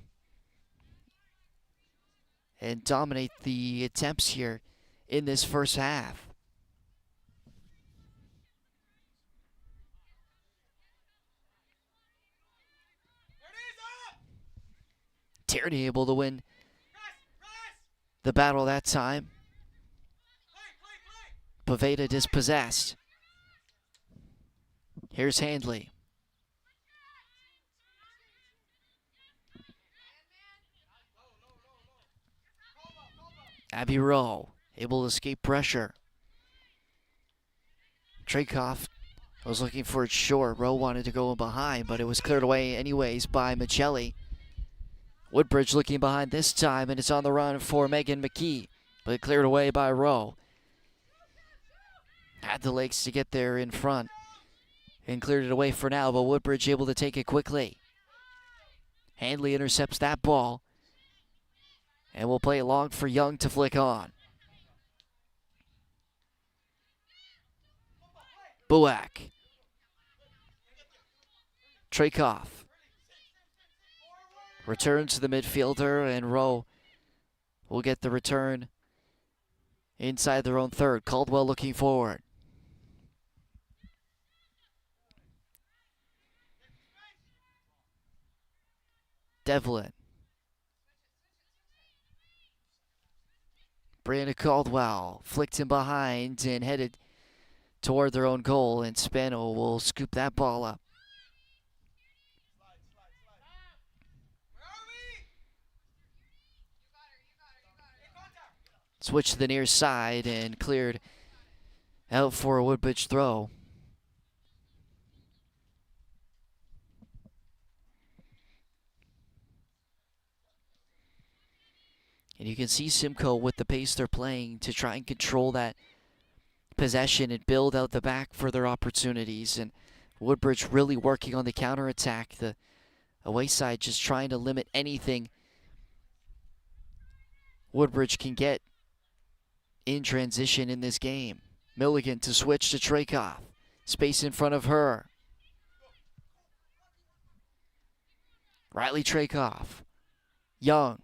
Speaker 5: and dominate the attempts here in this first half. Tierney able to win the battle that time. Poveda dispossessed. Here's Handley. Abby Rowe able to escape pressure. Trakoff was looking for it short. Rowe wanted to go in behind, but it was cleared away anyways by Michelli. Woodbridge looking behind this time, and it's on the run for Megan McKee, but cleared away by Rowe. Had the legs to get there in front and cleared it away for now, but Woodbridge able to take it quickly. Handley intercepts that ball, and we'll play it long for Young to flick on. Buak. Trakoff. Return to the midfielder, and Rowe will get the return inside their own third. Caldwell looking forward. Devlin. Brandon Caldwell flicked him behind and headed toward their own goal, and Spano will scoop that ball up. switch to the near side and cleared out for a Woodbridge throw. And you can see SIMCOE with the pace they're playing to try and control that possession and build out the back for their opportunities. And Woodbridge really working on the counterattack. The away side just trying to limit anything Woodbridge can get in transition in this game. Milligan to switch to Trakoff. Space in front of her. Riley Trakoff. Young.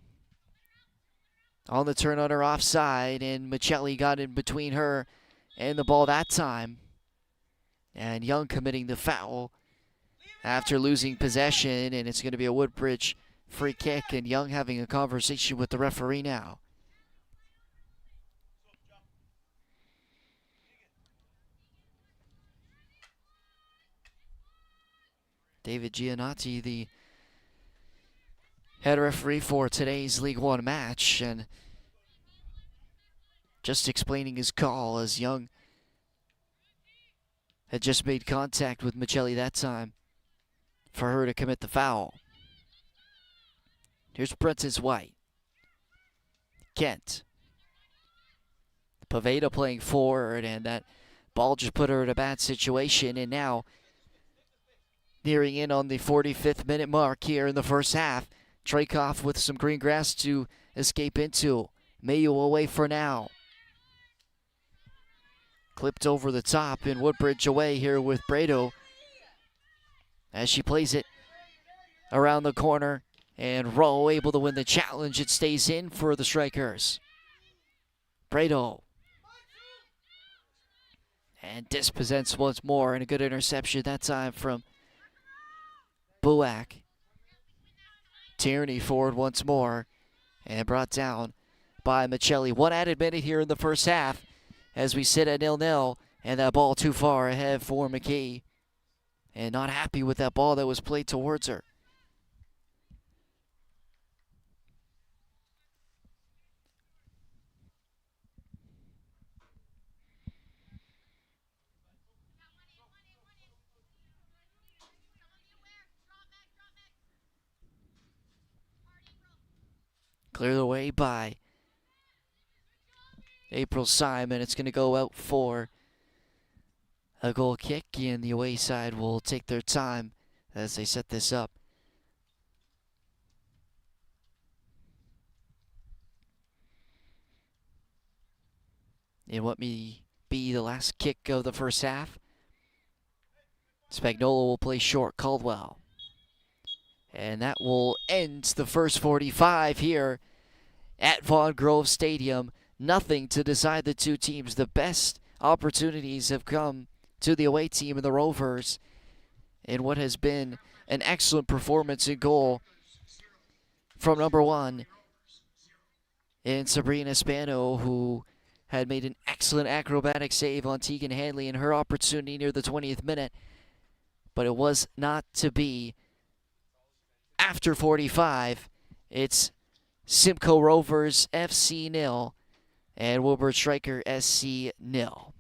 Speaker 5: On the turn on her offside, and Michelli got in between her and the ball that time. And Young committing the foul after losing possession, and it's going to be a Woodbridge free kick, and Young having a conversation with the referee now. David Giannotti, the head referee for today's League One match, and just explaining his call as Young had just made contact with Michelli that time for her to commit the foul. Here's Prentice White. Kent. Pavetta playing forward, and that ball just put her in a bad situation, and now nearing in on the 45th minute mark here in the first half. Trakoff with some green grass to escape into. Mayo away for now. Clipped over the top, and Woodbridge away here with Brado as she plays it around the corner, and Rowe able to win the challenge. It stays in for the Strikers. Brado. And dispossessed once more, and a good interception that time from Buak. Tierney forward once more, and brought down by Michelli. One added minute here in the first half as we sit at 0-0, and that ball too far ahead for McKee, and not happy with that ball that was played towards her. Cleared away by April Simon. It's going to go out for a goal kick, and the away side will take their time as they set this up. In what may be the last kick of the first half, Spagnola will play short Caldwell. And that will end the first 45 here at Vaughan Grove Stadium. Nothing to decide the two teams. The best opportunities have come to the away team in the Rovers in what has been an excellent performance in goal from number one in Sabrina Spano, who had made an excellent acrobatic save on Tegan Hanley in her opportunity near the 20th minute. But it was not to be. After 45, it's SIMCOE Rovers FC 0 and Woodbridge Striker SC 0.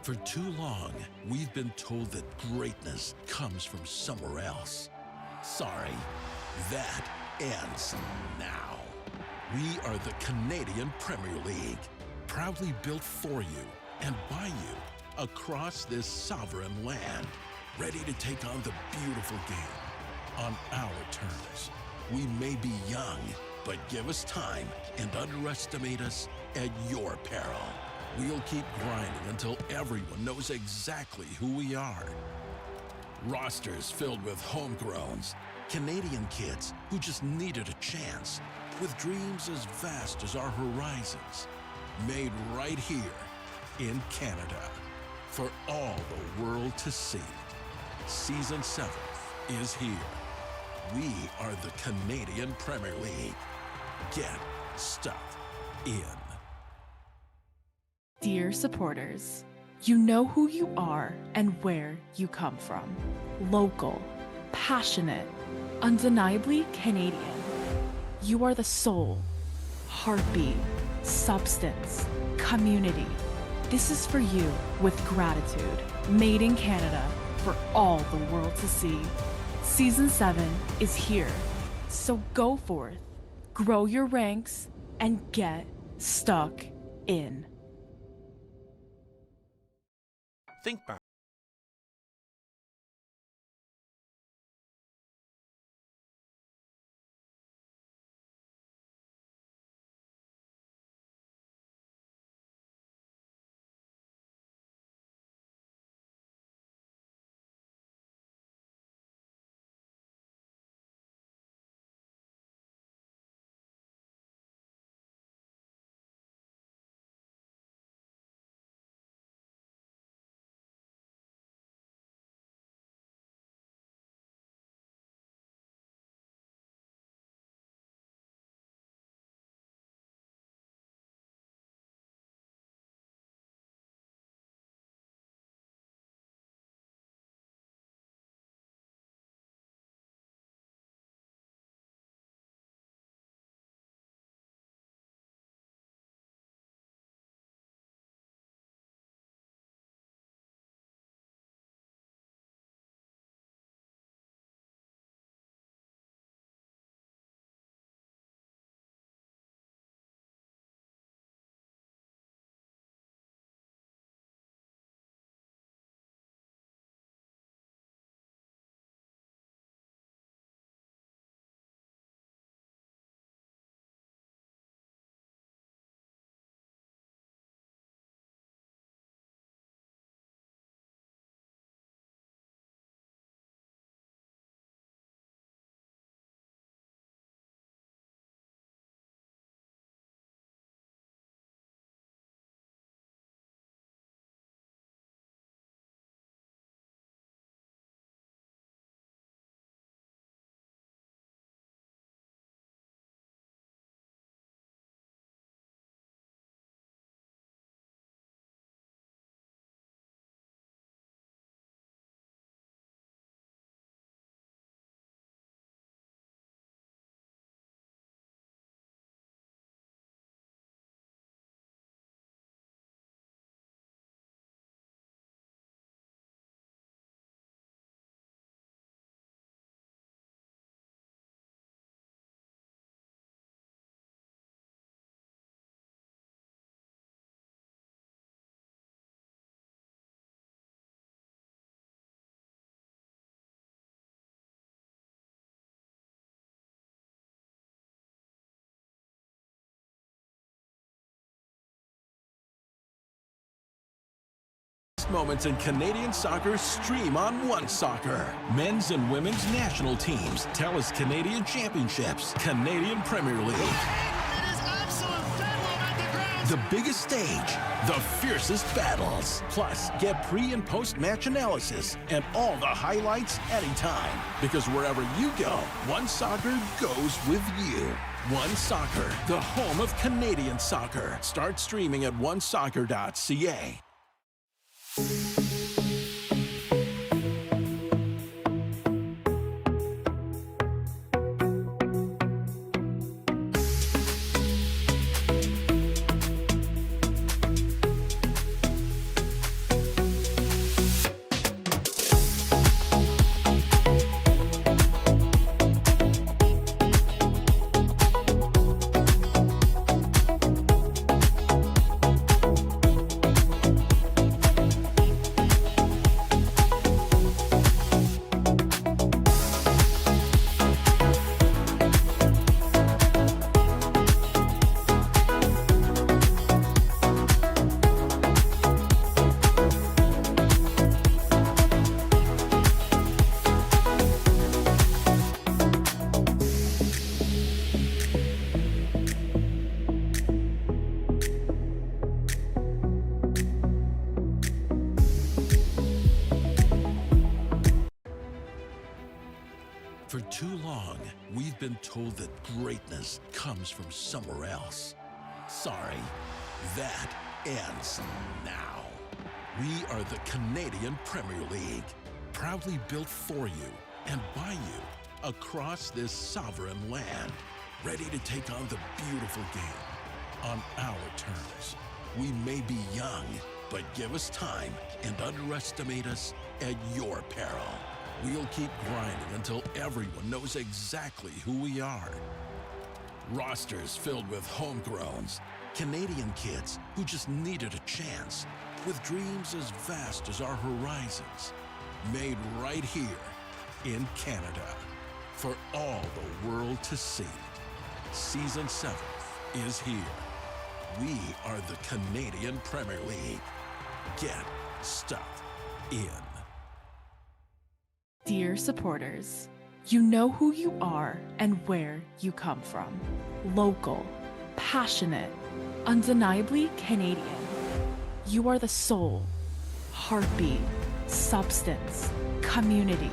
Speaker 1: For too long, we've been told that greatness comes from somewhere else. Sorry, that ends now. We are the Canadian Premier League, proudly built for you and by you across this sovereign land, ready to take on the beautiful game on our terms. We may be young, but give us time and underestimate us at your peril. We'll keep grinding until everyone knows exactly who we are. Rosters filled with homegrowns, Canadian kids who just needed a chance, with dreams as vast as our horizons, made right here in Canada, for all the world to see. Season 7 is here. We are the Canadian Premier League. Get stuck in.
Speaker 2: Dear supporters, you know who you are and where you come from. Local, passionate, undeniably Canadian. You are the soul, heartbeat, substance, community. This is for you with gratitude. Made in Canada for all the world to see. Season 7 is here. So go forth, grow your ranks, and get stuck in.
Speaker 6: Think back.
Speaker 1: Moments in Canadian soccer stream on OneSoccer. Men's and women's national teams, TELUS Canadian Championships, Canadian Premier League.
Speaker 3: It is absolute bedlam at the ground.
Speaker 1: The biggest stage, the fiercest battles. Plus, get pre- and post-match analysis and all the highlights anytime. Because wherever you go, OneSoccer goes with you. OneSoccer, the home of Canadian soccer. Start streaming at onesoccer.ca. too long, we've been told that greatness comes from somewhere else. Sorry, that ends now. We are the Canadian Premier League, proudly built for you and by you across this sovereign land, ready to take on the beautiful game on our terms. We may be young, but give us time and underestimate us at your peril. We'll keep grinding until everyone knows exactly who we are. Rosters filled with homegrowns, Canadian kids who just needed a chance, with dreams as vast as our horizons, made right here in Canada for all the world to see. Season 7 is here. We are the Canadian Premier League. Get stuck in.
Speaker 2: Dear supporters, you know who you are and where you come from. Local, passionate, undeniably Canadian. You are the soul, heartbeat, substance, community.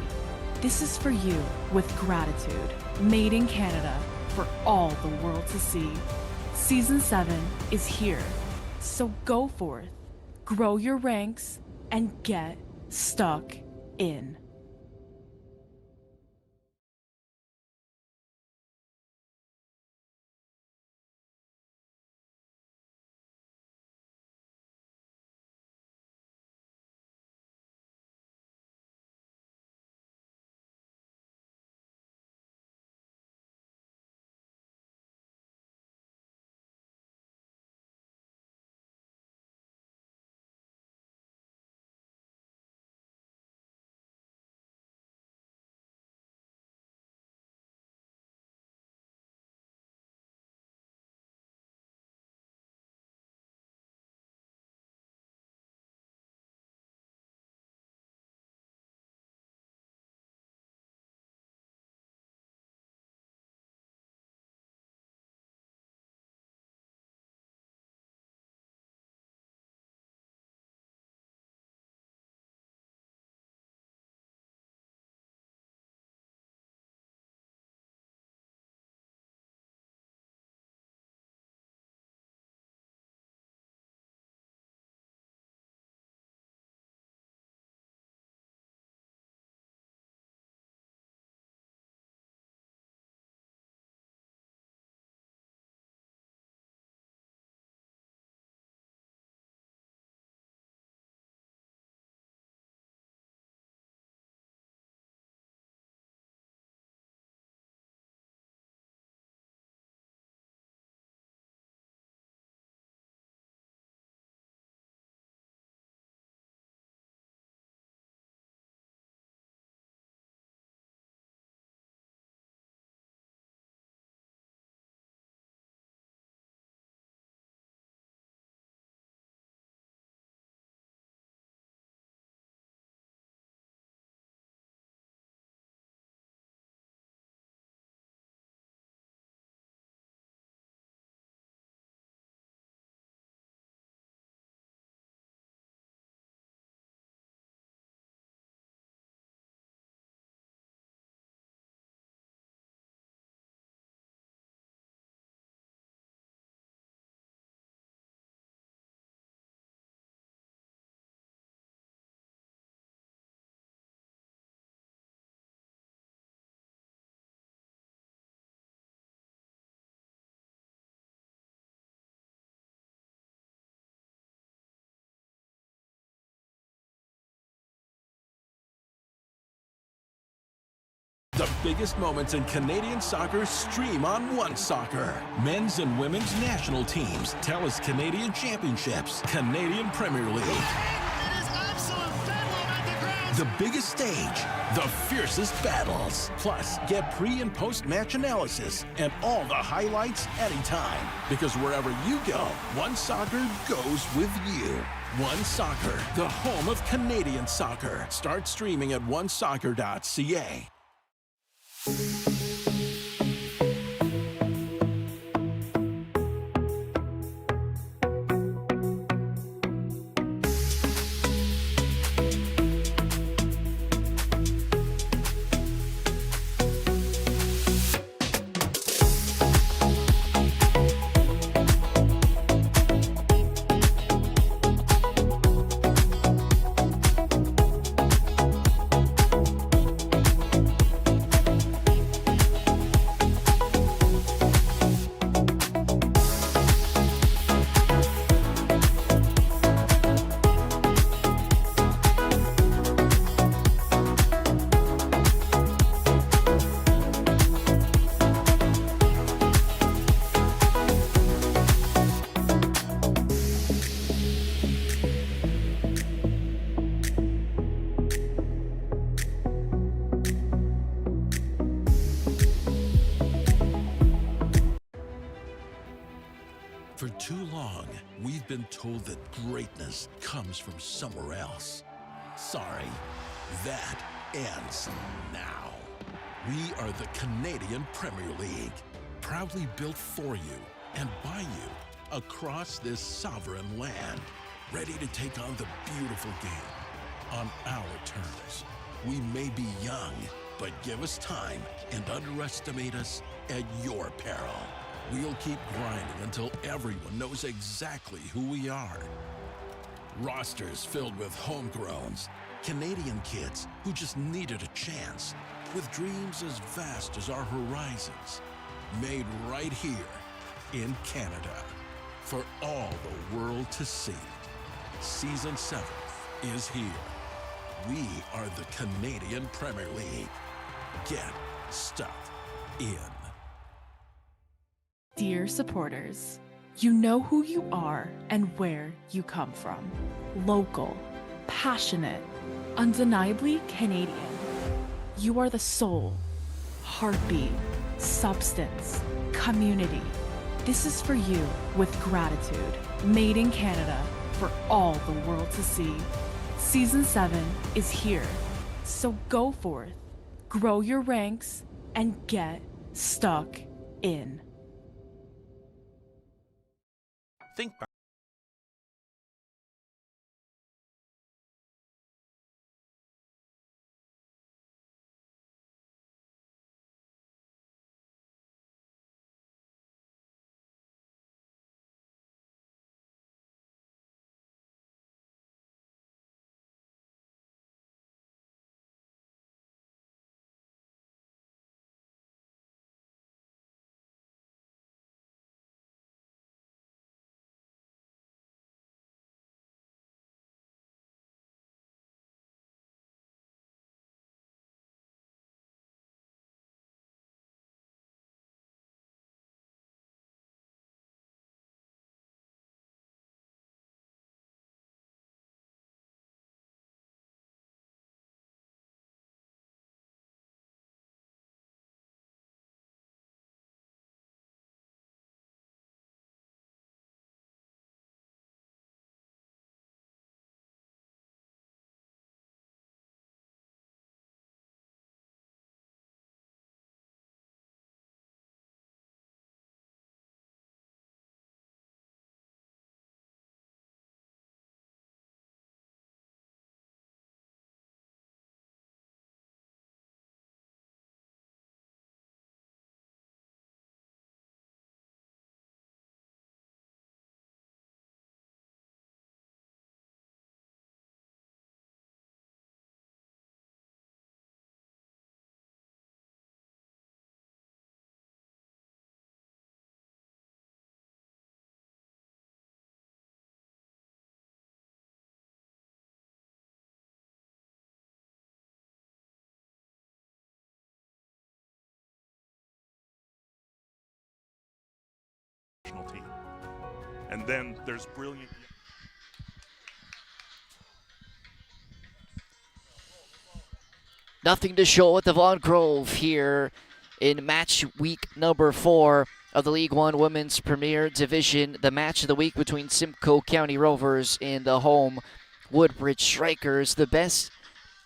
Speaker 2: This is for you with gratitude. Made in Canada for all the world to see. Season 7 is here, so go forth, grow your ranks, and get stuck in.
Speaker 1: The biggest moments in Canadian soccer stream on OneSoccer. Men's and women's national teams, TELUS Canadian Championships, Canadian Premier League.
Speaker 3: It is absolute bedlam at the ground.
Speaker 1: The biggest stage, the fiercest battles. Plus, get pre- and post-match analysis and all the highlights anytime. Because wherever you go, OneSoccer goes with you. OneSoccer, the home of Canadian soccer. Start streaming at onesoccer.ca. told that greatness comes from somewhere else. Sorry, that ends now. We are the Canadian Premier League, proudly built for you and by you across this sovereign land, ready to take on the beautiful game on our terms. We may be young, but give us time and underestimate us at your peril. We'll keep grinding until everyone knows exactly who we are. Rosters filled with homegrowns, Canadian kids who just needed a chance, with dreams as vast as our horizons, made right here in Canada for all the world to see. Season 7 is here. We are the Canadian Premier League. Get stuck in.
Speaker 2: Dear supporters, you know who you are and where you come from. Local, passionate, undeniably Canadian. You are the soul, heartbeat, substance, community. This is for you with gratitude. Made in Canada for all the world to see. Season 7 is here. So go forth, grow your ranks, and get stuck in.
Speaker 6: Think back.
Speaker 7: Team. And then there's brilliant.
Speaker 5: Nothing to show at the Vaughan Grove here in match week number 4 of the League One Women's Premier Division. The match of the week between Simcoe County Rovers and the home Woodbridge Strikers. The best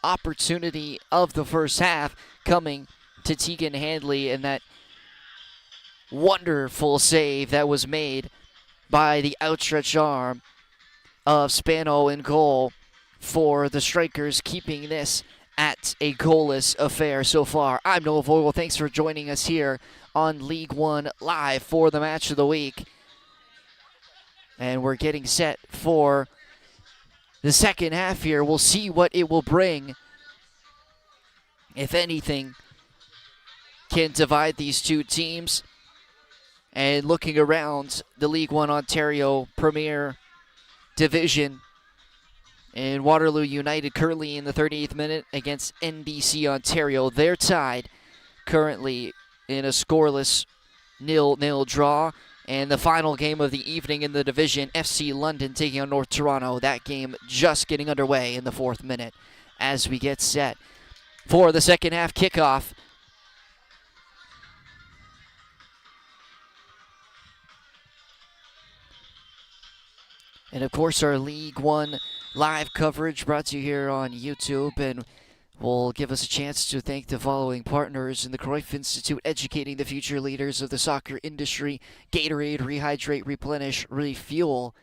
Speaker 5: opportunity of the first half coming to Tegan Handley, and that wonderful save that was made by the outstretched arm of Spano in goal for the Strikers, keeping this at a goalless affair so far. I'm Noah Vogel. Thanks for joining us here on League One Live for the match of the week. And we're getting set for the second half here. We'll see what it will bring. If anything can divide these two teams. And looking around the League One Ontario Premier Division, and Waterloo United currently in the 38th minute against NBC Ontario. They're tied currently in a scoreless 0-0 draw. And the final game of the evening in the division, FC London taking on North Toronto. That game just getting underway in the 4th minute as we get set for the second half kickoff. And of course, our League One live coverage brought to you here on YouTube, and will give us a chance to thank the following partners in the Cruyff Institute, educating the future leaders of the soccer industry: Gatorade, Rehydrate, Replenish, Refuel,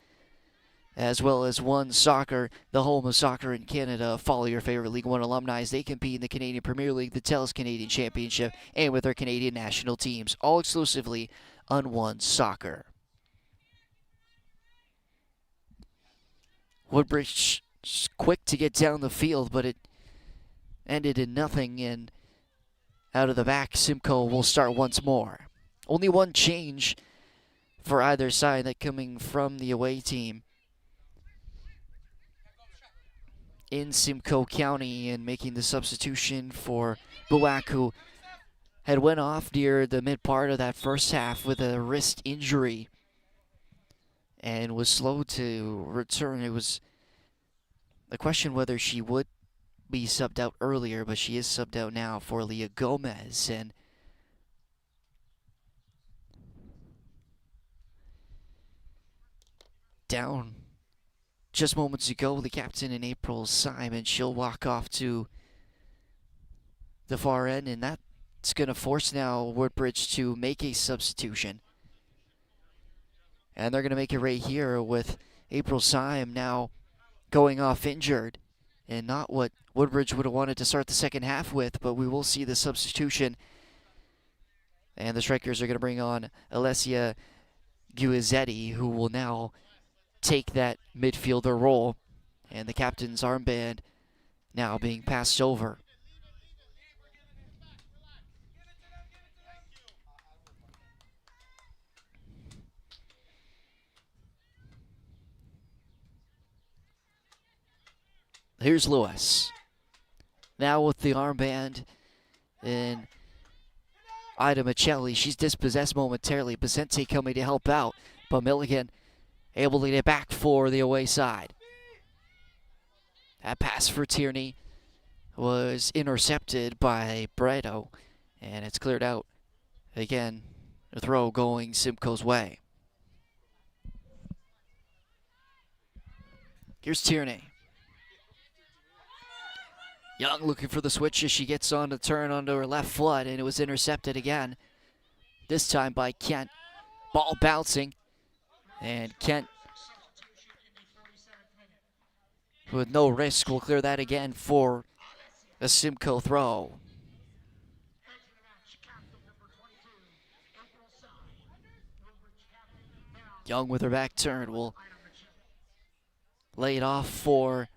Speaker 5: as well as OneSoccer, the home of soccer in Canada. Follow your favorite League One alumni as they compete in the Canadian Premier League, the TELUS Canadian Championship, and with their Canadian national teams, all exclusively on OneSoccer. Woodbridge quick to get down the field, but it ended in nothing, and out of the back, SIMCOE will start once more. Only one change for either side, that coming from the away team in Simcoe County, and making the substitution for VAUGHAN, who had went off near the mid part of that first half with a wrist injury and was slow to return. It was a question whether she would be subbed out earlier, but she is subbed out now for Leah Gomez. And down just moments ago, the captain in April, Simon, she'll walk off to the far end, and that's going to force now Woodbridge to make a substitution. And they're going to make it right here with April Syme now going off injured, and not what Woodbridge would have wanted to start the second half with, but we will see the substitution. And the strikers are going to bring on Alessia Guizzetti, who will now take that midfielder role, and the captain's armband now being passed over. Here's Lewis. Now with the armband and Ida Michelli. She's dispossessed momentarily. Vicente coming to help out, but Milligan able to get it back for the away side. That pass for Tierney was intercepted by Bredo, and it's cleared out. Again, a throw going Simcoe's way. Here's Tierney. Young looking for the switch as she gets on the turn onto her left foot, and it was intercepted again. This time by Kent. Ball bouncing, and Kent, with no risk, will clear that again for a Simcoe throw. Young with her back turned will lay it off for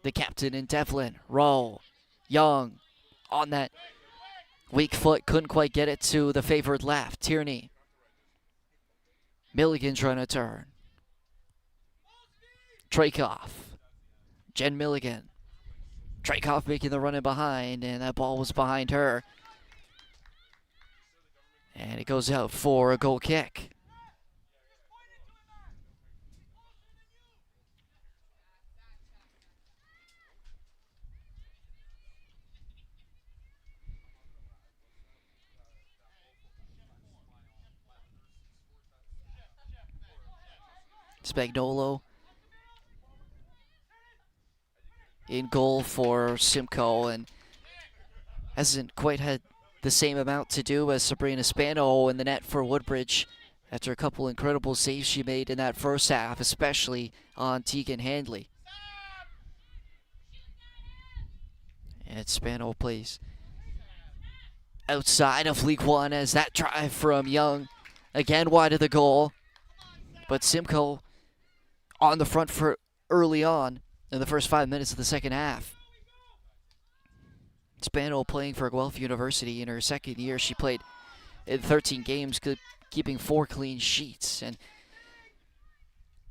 Speaker 5: the captain in Devlin. Roll. Young on that weak foot, couldn't quite get it to the favored left. Tierney. Milligan trying to turn. Trakoff. Jen Milligan. Trakoff making the run in behind, and that ball was behind her. And it goes out for a goal kick. Spagnolo in goal for Simcoe, and hasn't quite had the same amount to do as Sabrina Spano in the net for Woodbridge after a couple incredible saves she made in that first half, especially on Tegan Handley. And Spano plays outside of League One as that drive from Young again wide of the goal, but Simcoe on the front for early on in the first 5 minutes of the second half. Spano playing for Guelph University in her second year. She played in 13 games, keeping 4 clean sheets. And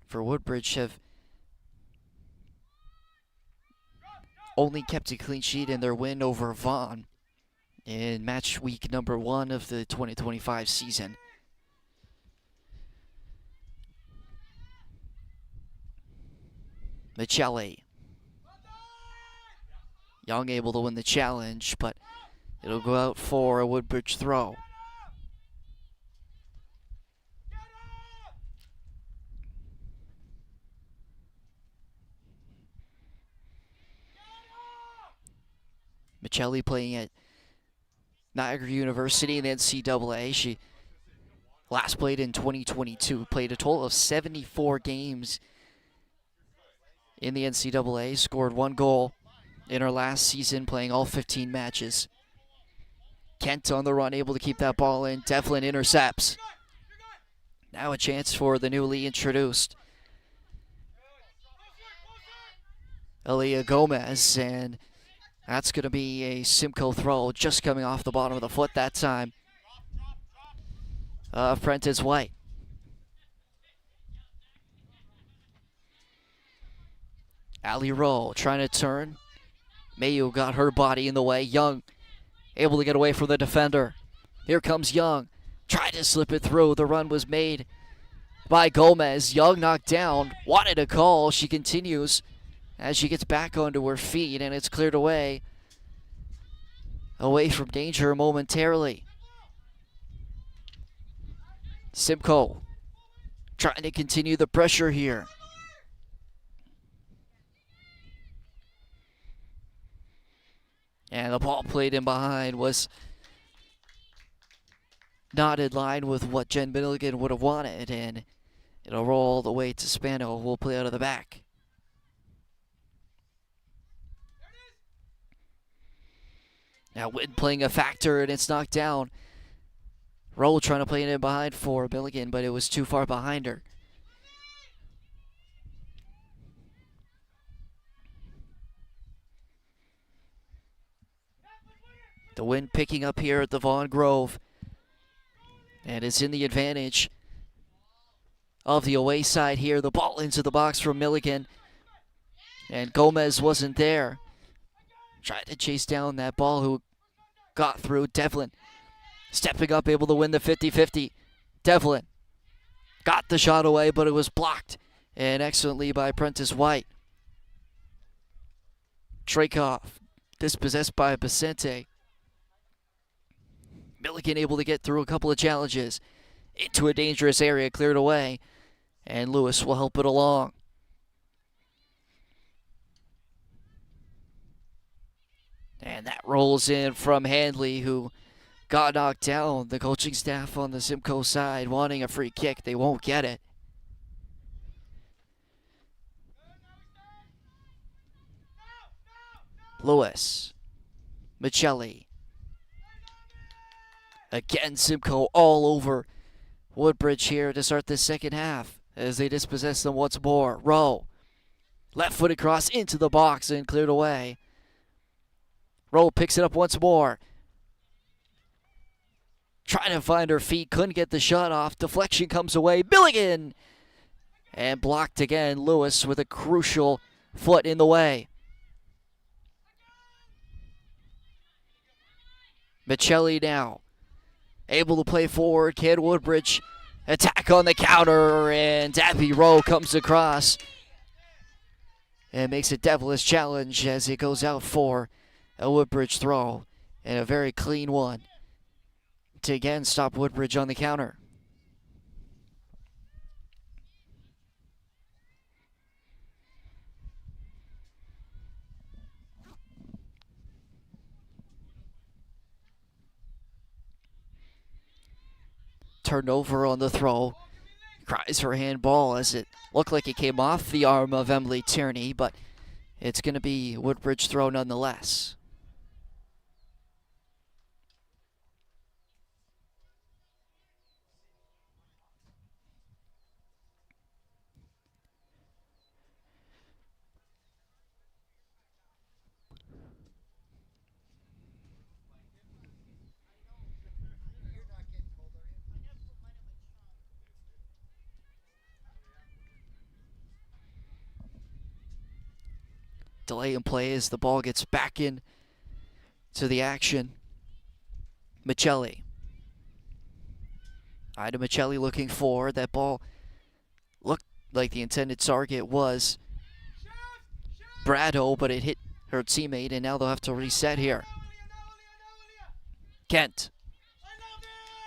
Speaker 5: for Woodbridge, have only kept a clean sheet in their win over Vaughan in match week number 1 of the 2025 season. Michelli. Young able to win the challenge, but it'll go out for a Woodbridge throw. Michelli playing at Niagara University in the NCAA. She last played in 2022, played a total of 74 games in the NCAA, scored 1 goal in her last season, playing all 15 matches. Kent on the run, able to keep that ball in. Devlin intercepts. Now a chance for the newly introduced Aaliyah Gomez, and that's going to be a SIMCOE throw, just coming off the bottom of the foot that time. Prentice White. Ali Rowe trying to turn. Mayu got her body in the way. Young able to get away from the defender. Here comes Young. Tried to slip it through. The run was made by Gomez. Young knocked down. Wanted a call. She continues as she gets back onto her feet, and it's cleared away from danger momentarily. SIMCOE trying to continue the pressure here. And the ball played in behind was not in line with what Jen Milligan would have wanted, and it'll roll all the way to Spano, who will play out of the back. Now wind playing a factor, and it's knocked down. Rowe trying to play it in behind for Milligan, but it was too far behind her. The wind picking up here at the Vaughan Grove, and it's in the advantage of the away side here. The ball into the box from Milligan, and Gomez wasn't there. Tried to chase down that ball, who got through. Devlin stepping up, able to win the 50-50. Devlin got the shot away, but it was blocked, and excellently by Prentice White. Trakoff dispossessed by Vicente. Milligan able to get through a couple of challenges into a dangerous area, cleared away, and Lewis will help it along. And that rolls in from Handley, who got knocked down. The coaching staff on the SIMCOE side wanting a free kick. They won't get it. Lewis. Michelli. Again, SIMCOE all over Woodbridge here to start the second half as they dispossess them once more. Rowe. Left-footed cross into the box and cleared away. Rowe picks it up once more. Trying to find her feet, couldn't get the shot off. Deflection comes away. Milligan! And blocked again. Lewis with a crucial foot in the way. Michelli now able to play forward. Can Woodbridge attack on the counter? And Abby Rowe comes across and makes a devilish challenge as it goes out for a Woodbridge throw, and a very clean one to again stop Woodbridge on the counter. Turned over on the throw. Cries for handball as it looked like it came off the arm of Emily Tierney, but it's going to be Woodbridge throw nonetheless. Delay in play as the ball gets back in to the action. Michelli. Ida Michelli looking forward. That ball looked like the intended target was Brado, but it hit her teammate, and now they'll have to reset here. Kent.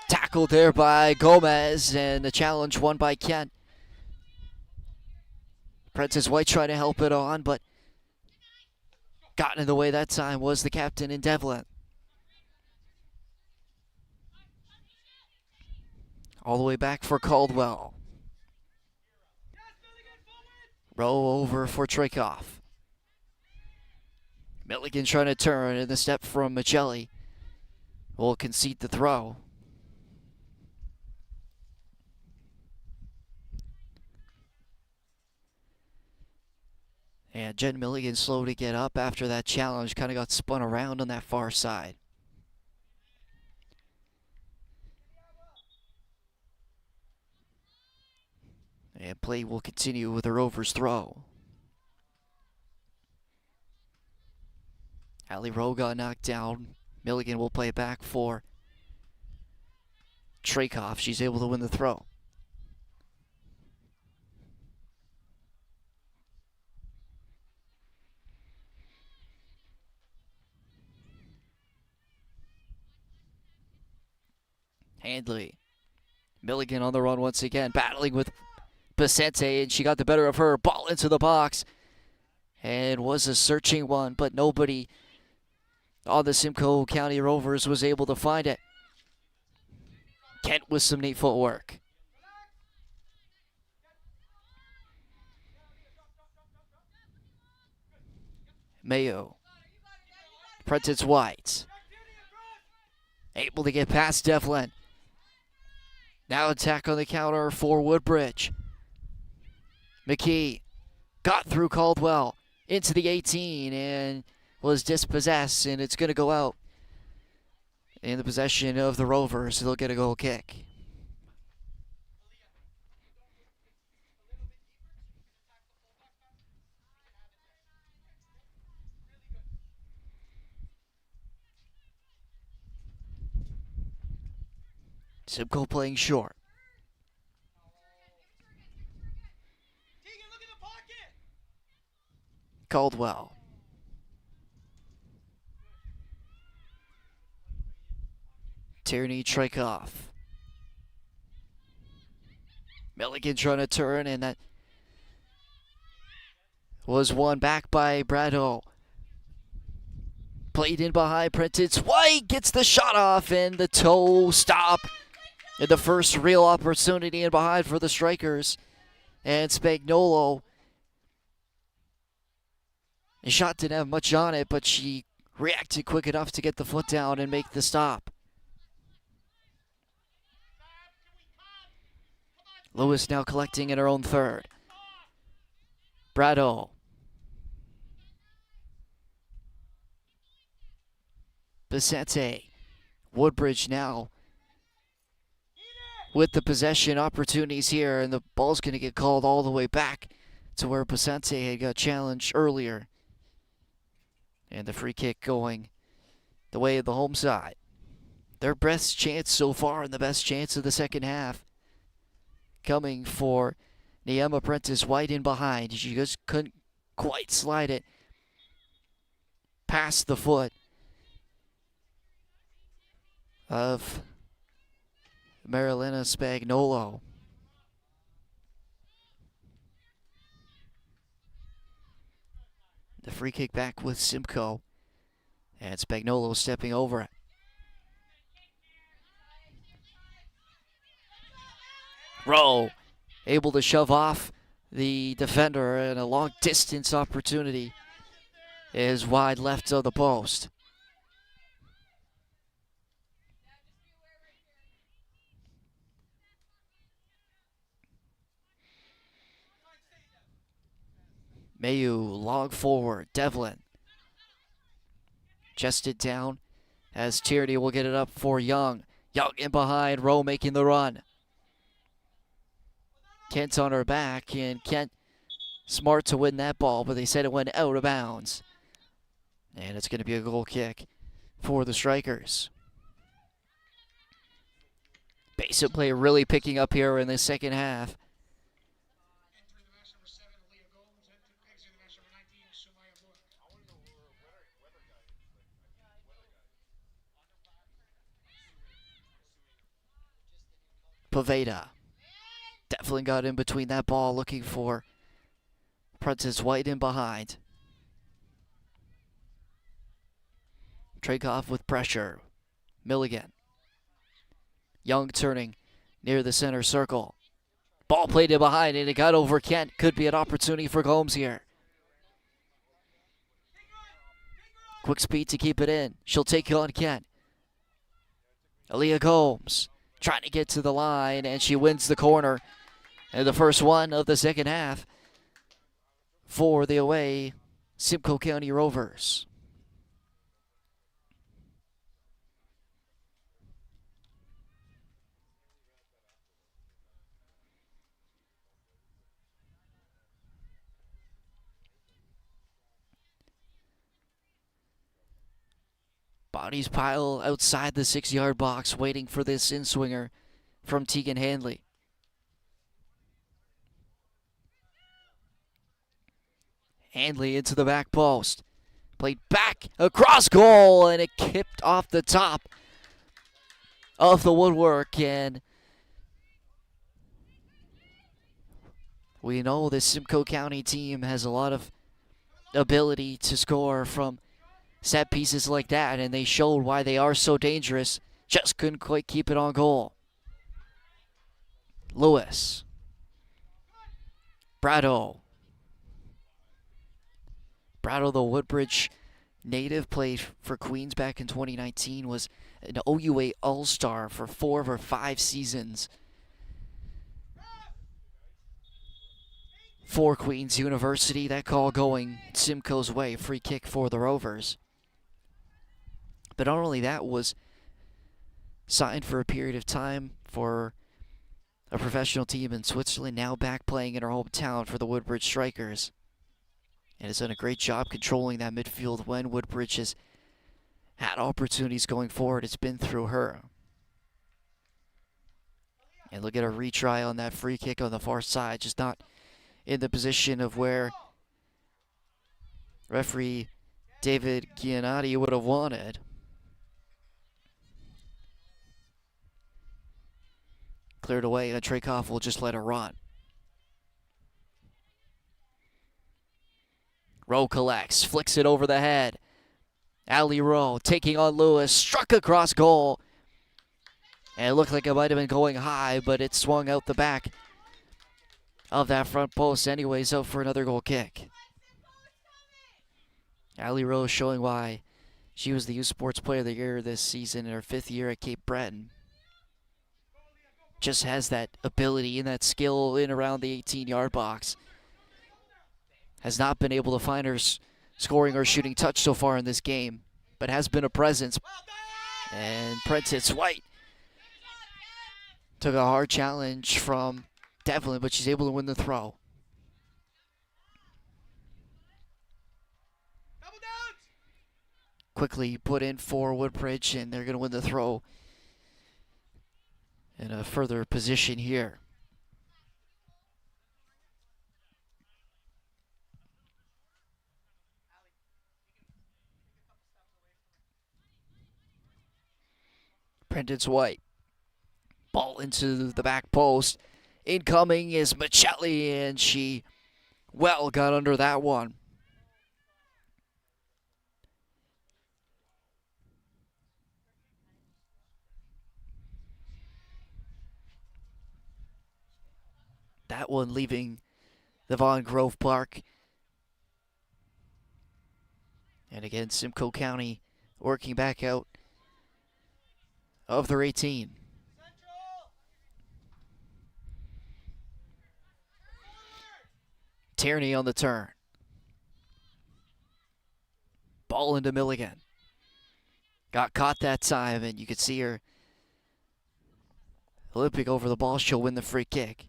Speaker 5: Tackled there by Gomez, and the challenge won by Kent. Prentice White trying to help it on, but Got in the way that time was the captain in Devlin. All the way back for Caldwell. Row over for Trakoff. Milligan trying to turn, and the step from Michelli will concede the throw. And Jen Milligan slow to get up after that challenge, kind of got spun around on that far side. And play will continue with the Rovers throw. Allie Rowe got knocked down. Milligan will play it back for Trakoff. She's able to win the throw. Handley. Milligan on the run once again, battling with Vicente, and she got the better of her. Ball into the box. And was a searching one, but nobody on the Simcoe County Rovers was able to find it. Kent with some neat footwork. Mayo. Prentice White. Able to get past Devlin. Now attack on the counter for Woodbridge. McKee got through Caldwell into the 18 and was dispossessed, and it's going to go out in the possession of the Rovers. They'll get a goal kick. Simcoe playing short. Caldwell. Tierney Trakoff. Milligan trying to turn, and that was won back by Brado. Played in behind Prentice White, gets the shot off, and the toe stop. And the first real opportunity in behind for the Strikers. And Spagnolo. The shot didn't have much on it, but she reacted quick enough to get the foot down and make the stop. Lewis now collecting in her own third. Brado. Vicente. Woodbridge now with the possession opportunities here, and the ball's going to get called all the way back to where Vicente had got challenged earlier. And the free kick going the way of the home side. Their best chance so far and the best chance of the second half coming for Neema Prentice White in behind. She just couldn't quite slide it past the foot of Marilena Spagnolo. The free kick back with Simcoe. And Spagnolo stepping over it. Rowe able to shove off the defender, and a long distance opportunity is wide left of the post. Mayu long forward. Devlin chested down as Tierney will get it up for Young. Young in behind. Rowe making the run. Kent on her back, and Kent smart to win that ball, but they said it went out of bounds. And it's going to be a goal kick for the Strikers. Pace of play really picking up here in the second half. Poveda. Definitely got in between that ball, looking for Prentice White in behind. Trakoff with pressure. Milligan. Young turning near the center circle. Ball played in behind, and it got over Kent. Could be an opportunity for Gomes here. Quick speed to keep it in. She'll take on Kent. Aaliyah Gomes trying to get to the line, and she wins the corner. And the first one of the second half for the away Simcoe County Rovers. Bodies pile outside the 6-yard box, waiting for this in-swinger from Tegan Handley. Handley into the back post. Played back across goal, and it kicked off the top of the woodwork. And we know this Simcoe County team has a lot of ability to score from set pieces like that, and they showed why they are so dangerous. Just couldn't quite keep it on goal. Lewis. Brado. Brado, the Woodbridge native, played for Queens back in 2019, was an OUA All-Star for 4 of her 5 seasons for Queens University. That call going Simcoe's way. Free kick for the Rovers. But not only that, was signed for a period of time for a professional team in Switzerland, now back playing in her hometown for the Woodbridge Strikers. And has done a great job controlling that midfield when Woodbridge has had opportunities going forward. It's been through her. And look at a retry on that free kick on the far side, just not in the position of where referee David Giannotti would have wanted. Cleared away, and Trakoff will just let her run. Rowe collects, flicks it over the head. Allie Rowe taking on Lewis, struck across goal. And it looked like it might have been going high, but it swung out the back of that front post anyways, out for another goal kick. Allie Rowe showing why she was the Youth Sports Player of the Year this season in her 5th year at Cape Breton. Just has that ability and that skill in around the 18-yard box. Has not been able to find her scoring or shooting touch so far in this game, but has been a presence. And Prentice White took a hard challenge from Devlin, but she's able to win the throw. Quickly put in for Woodbridge, and they're going to win the throw in a further position here. Prentice White. Ball into the back post. Incoming is Michelli, and she well got under that one. That one leaving the Vaughan Grove Park. And again, Simcoe County working back out of their 18. Tierney on the turn. Ball into Milligan. Got caught that time, and you could see her Olympic over the ball. She'll win the free kick.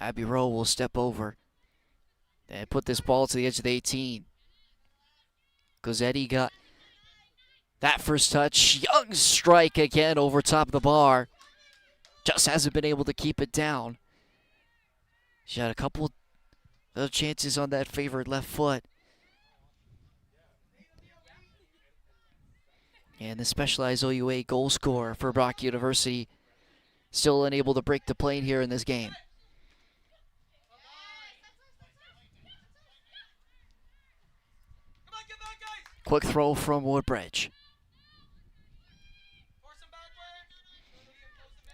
Speaker 5: Abby Rowe will step over and put this ball to the edge of the 18. Gozzetti got that first touch. Young strike again over top of the bar. Just hasn't been able to keep it down. She had a couple of chances on that favored left foot. And the specialized OUA goal scorer for Brock University still unable to break the plane here in this game. Quick throw from Woodbridge.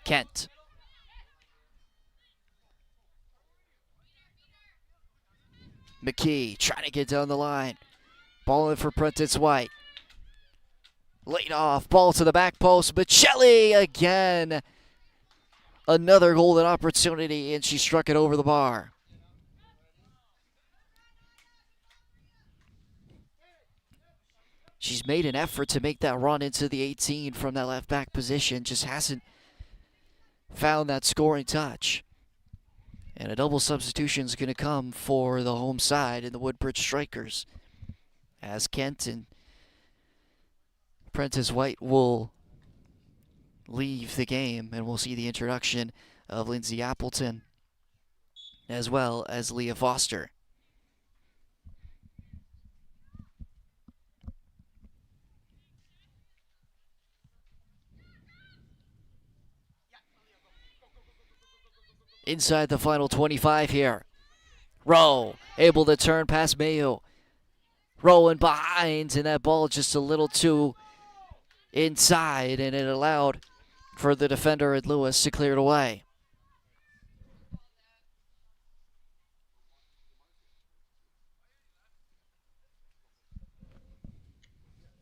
Speaker 5: Kent. McKee trying to get down the line. Ball in for Prentice White. Laid off, ball to the back post. Michelli again. Another golden opportunity, and she struck it over the bar. She's made an effort to make that run into the 18 from that left back position, just hasn't found that scoring touch. And a double substitution is going to come for the home side in the Woodbridge Strikers, as Kent and Prentice White will leave the game, and we'll see the introduction of Lindsay Appleton as well as Leah Foster. Inside the final 25 here. Rowe able to turn past Mayo. Rowan behind, and that ball just a little too inside, and it allowed for the defender at Lewis to clear it away.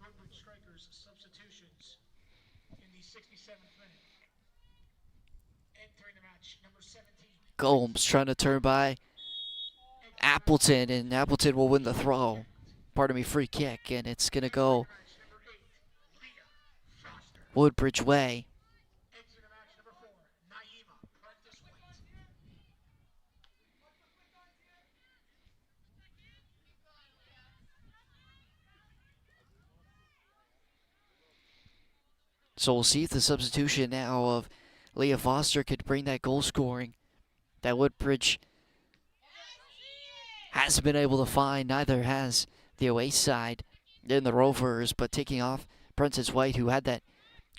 Speaker 4: Woodbridge Strikers substitutions in the 67th minute. Entering the match, number 17.
Speaker 5: Gomes trying to turn by Appleton, and Appleton will win the throw. Pardon me, free kick, and it's going to go Woodbridge way.
Speaker 4: Exiting the match, number 4, Naima Prentice White.
Speaker 5: So we'll see if the substitution now of Leah Foster could bring that goal scoring that Woodbridge hasn't been able to find. Neither has the away side in the Rovers, but taking off Prentice White, who had that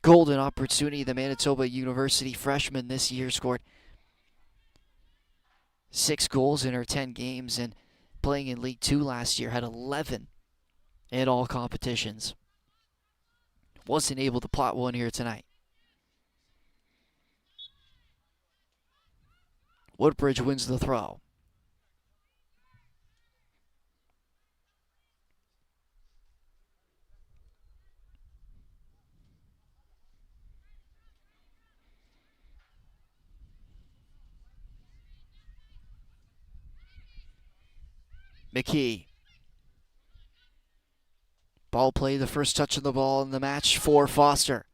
Speaker 5: golden opportunity. The Manitoba University freshman this year scored 6 goals in her 10 games, and playing in League 2 last year had 11 in all competitions. Wasn't able to plot one here tonight. Woodbridge wins the throw. McKee. Ball play, the first touch of the ball in the match for Foster.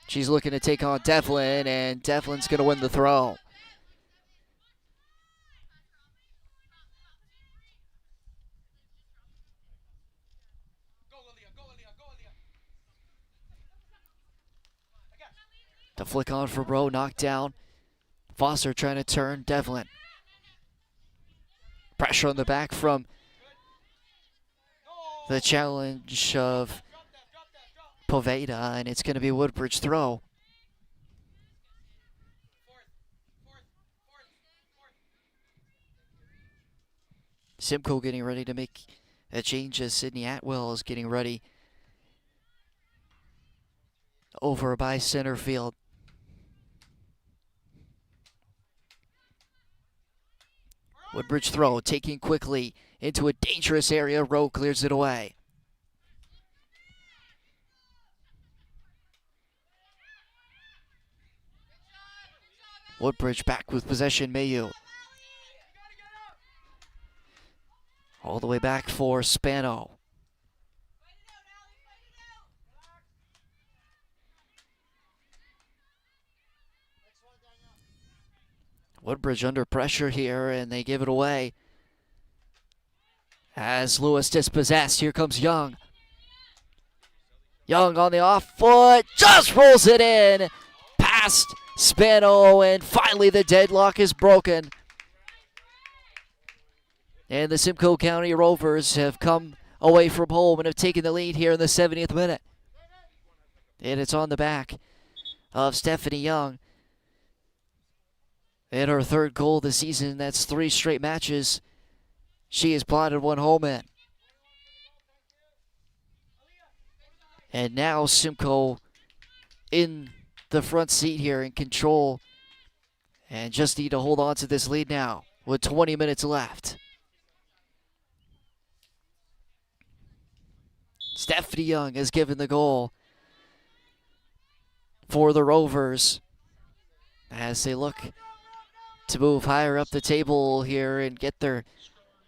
Speaker 5: She's looking to take on Devlin, and Devlin's going to win the throw. The flick on for Bro, knocked down. Foster trying to turn Devlin. Pressure on the back from the challenge of Poveda, and it's going to be a Woodbridge throw. SIMCOE getting ready to make a change as Sydney Atwell is getting ready over by center field. Woodbridge throw, taking quickly into a dangerous area. Rowe clears it away. Woodbridge back with possession. Mayu. All the way back for Spano. Woodbridge under pressure here, and they give it away. As Lewis dispossessed, here comes Young. Young on the off foot, just rolls it in past Spano, and finally the deadlock is broken. And the Simcoe County Rovers have come away from home and have taken the lead here in the 70th minute. And it's on the back of Stephanie Young. And her third goal this season. That's 3 straight matches. She has plotted one home in. And now SIMCOE in the front seat here in control. And just need to hold on to this lead now with 20 minutes left. Stephanie Young has given the goal for the Rovers as they look to move higher up the table here and get their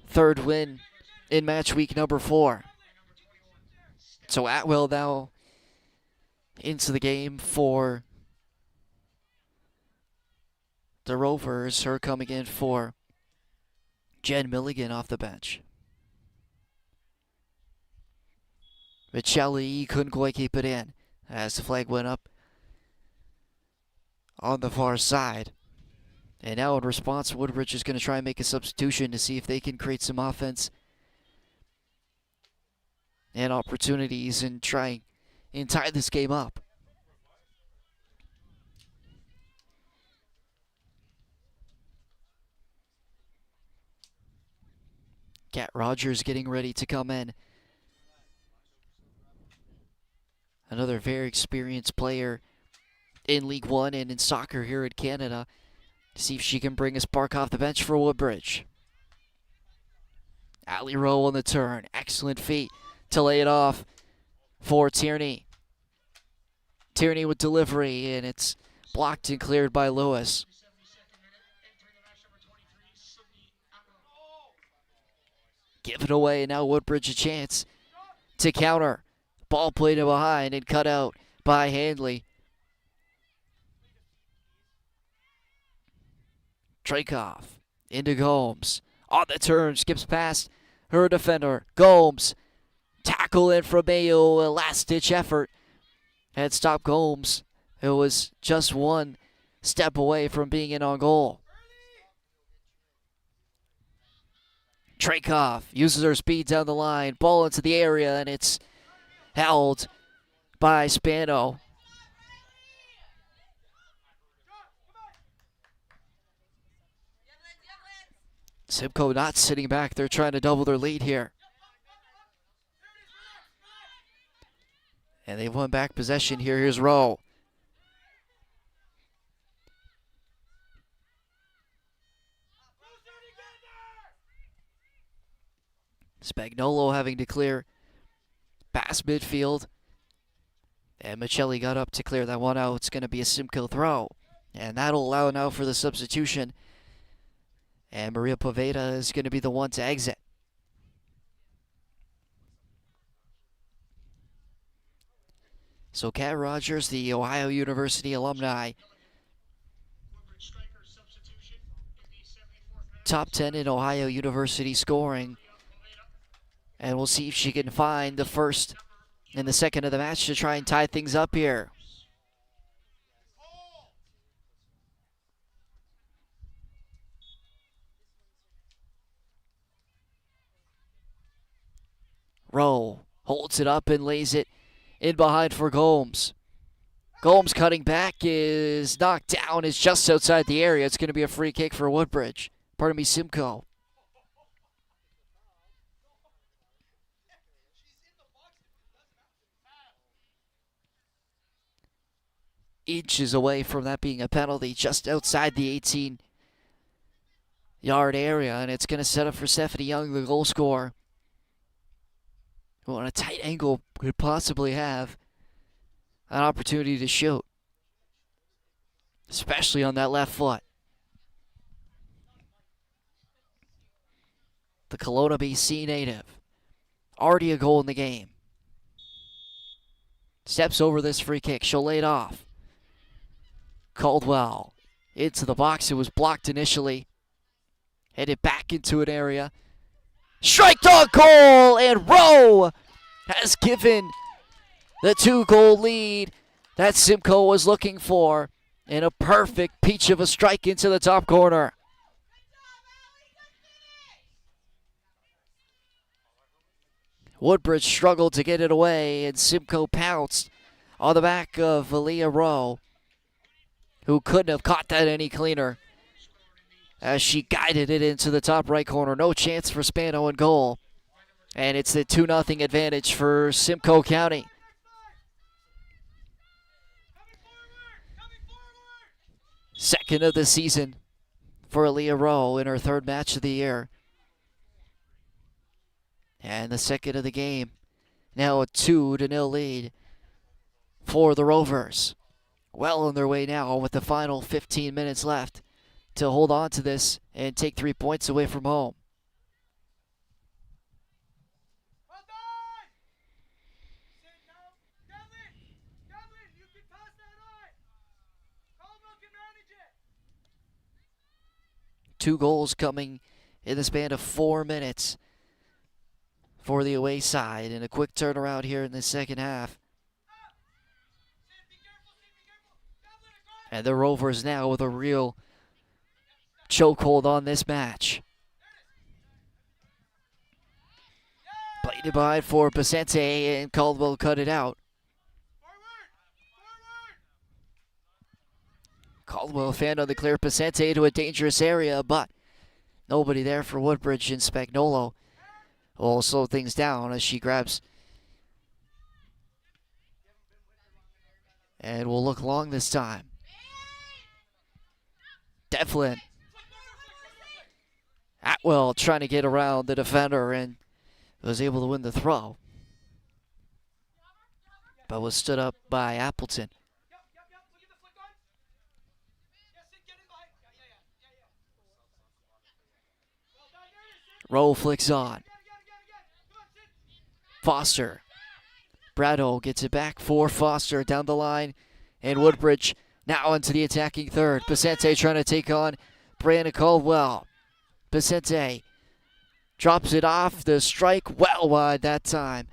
Speaker 5: third win in match week number 4. So Atwell now into the game for the Rovers. Her coming in for Jen Milligan off the bench. Michelli couldn't quite keep it in as the flag went up on the far side. And now in response, Woodbridge is going to try and make a substitution to see if they can create some offense and opportunities and try and tie this game up. Kat Rogers getting ready to come in. Another very experienced player in League One and in soccer here in Canada. See if she can bring a spark off the bench for Woodbridge. Allie Rowe on the turn. Excellent feet to lay it off for Tierney. Tierney with delivery, and it's blocked and cleared by Lewis. Given away, and now Woodbridge a chance to counter. Ball played in behind and cut out by Handley. Trakoff into Gomes. On the turn, skips past her defender. Gomes. Tackle in from Mayo. A last-ditch effort. Had stopped Gomes. It was just one step away from being in on goal. Trakoff uses her speed down the line. Ball into the area, and it's held by Spano. SIMCOE not sitting back. They're trying to double their lead here. And they've won back possession here. Here's Rowe. Spagnolo having to clear past midfield. And Michelli got up to clear that one out. It's going to be a SIMCOE throw. And that'll allow now for the substitution. And Maria Poveda is going to be the one to exit. So Kat Rogers, the Ohio University alumni, top 10 in Ohio University scoring. And we'll see if she can find the first and the second of the match to try and tie things up here. Rowe holds it up and lays it in behind for Gomes. Gomes cutting back is knocked down. It's just outside the area. It's going to be a free kick for Woodbridge. Pardon me, SIMCOE. Inches away from that being a penalty, just outside the 18-yard area, and it's going to set up for Stephanie Young, the goal scorer, who on a tight angle could possibly have an opportunity to shoot, especially on that left foot. The Kelowna BC native, already a goal in the game. Steps over this free kick. She'll lay it off. Caldwell into the box. It was blocked initially. Headed back into an area. Strike on goal, and Rowe has given the 2-goal lead that SIMCOE was looking for in a perfect peach of a strike into the top corner. Woodbridge struggled to get it away, and SIMCOE pounced on the back of Aaliyah Rowe, who couldn't have caught that any cleaner as she guided it into the top right corner. No chance for Spano in goal. And it's the 2-0 advantage for Simcoe County. Second of the season for Aaliyah Rowe in her third match of the year. And the second of the game. Now a 2-0 lead for the Rovers. Well on their way now with the final 15 minutes left to hold on to this and take 3 points away from home. Two goals coming in the span of 4 minutes for the away side, and a quick turnaround here in the second half. And the Rovers now with a real chokehold on this match. Played it behind for Vicente, and Caldwell cut it out. Caldwell found on the clear, Vicente to a dangerous area, but nobody there for Woodbridge, and Spagnolo will slow things down as she grabs and will look long this time. Devlin. Atwell trying to get around the defender and was able to win the throw, but was stood up by Appleton. Rowe flicks on. Foster. Brado gets it back for Foster down the line. And Woodbridge now into the attacking third. Vicente trying to take on Brandon Caldwell. Vicente drops it off the strike, well wide that time.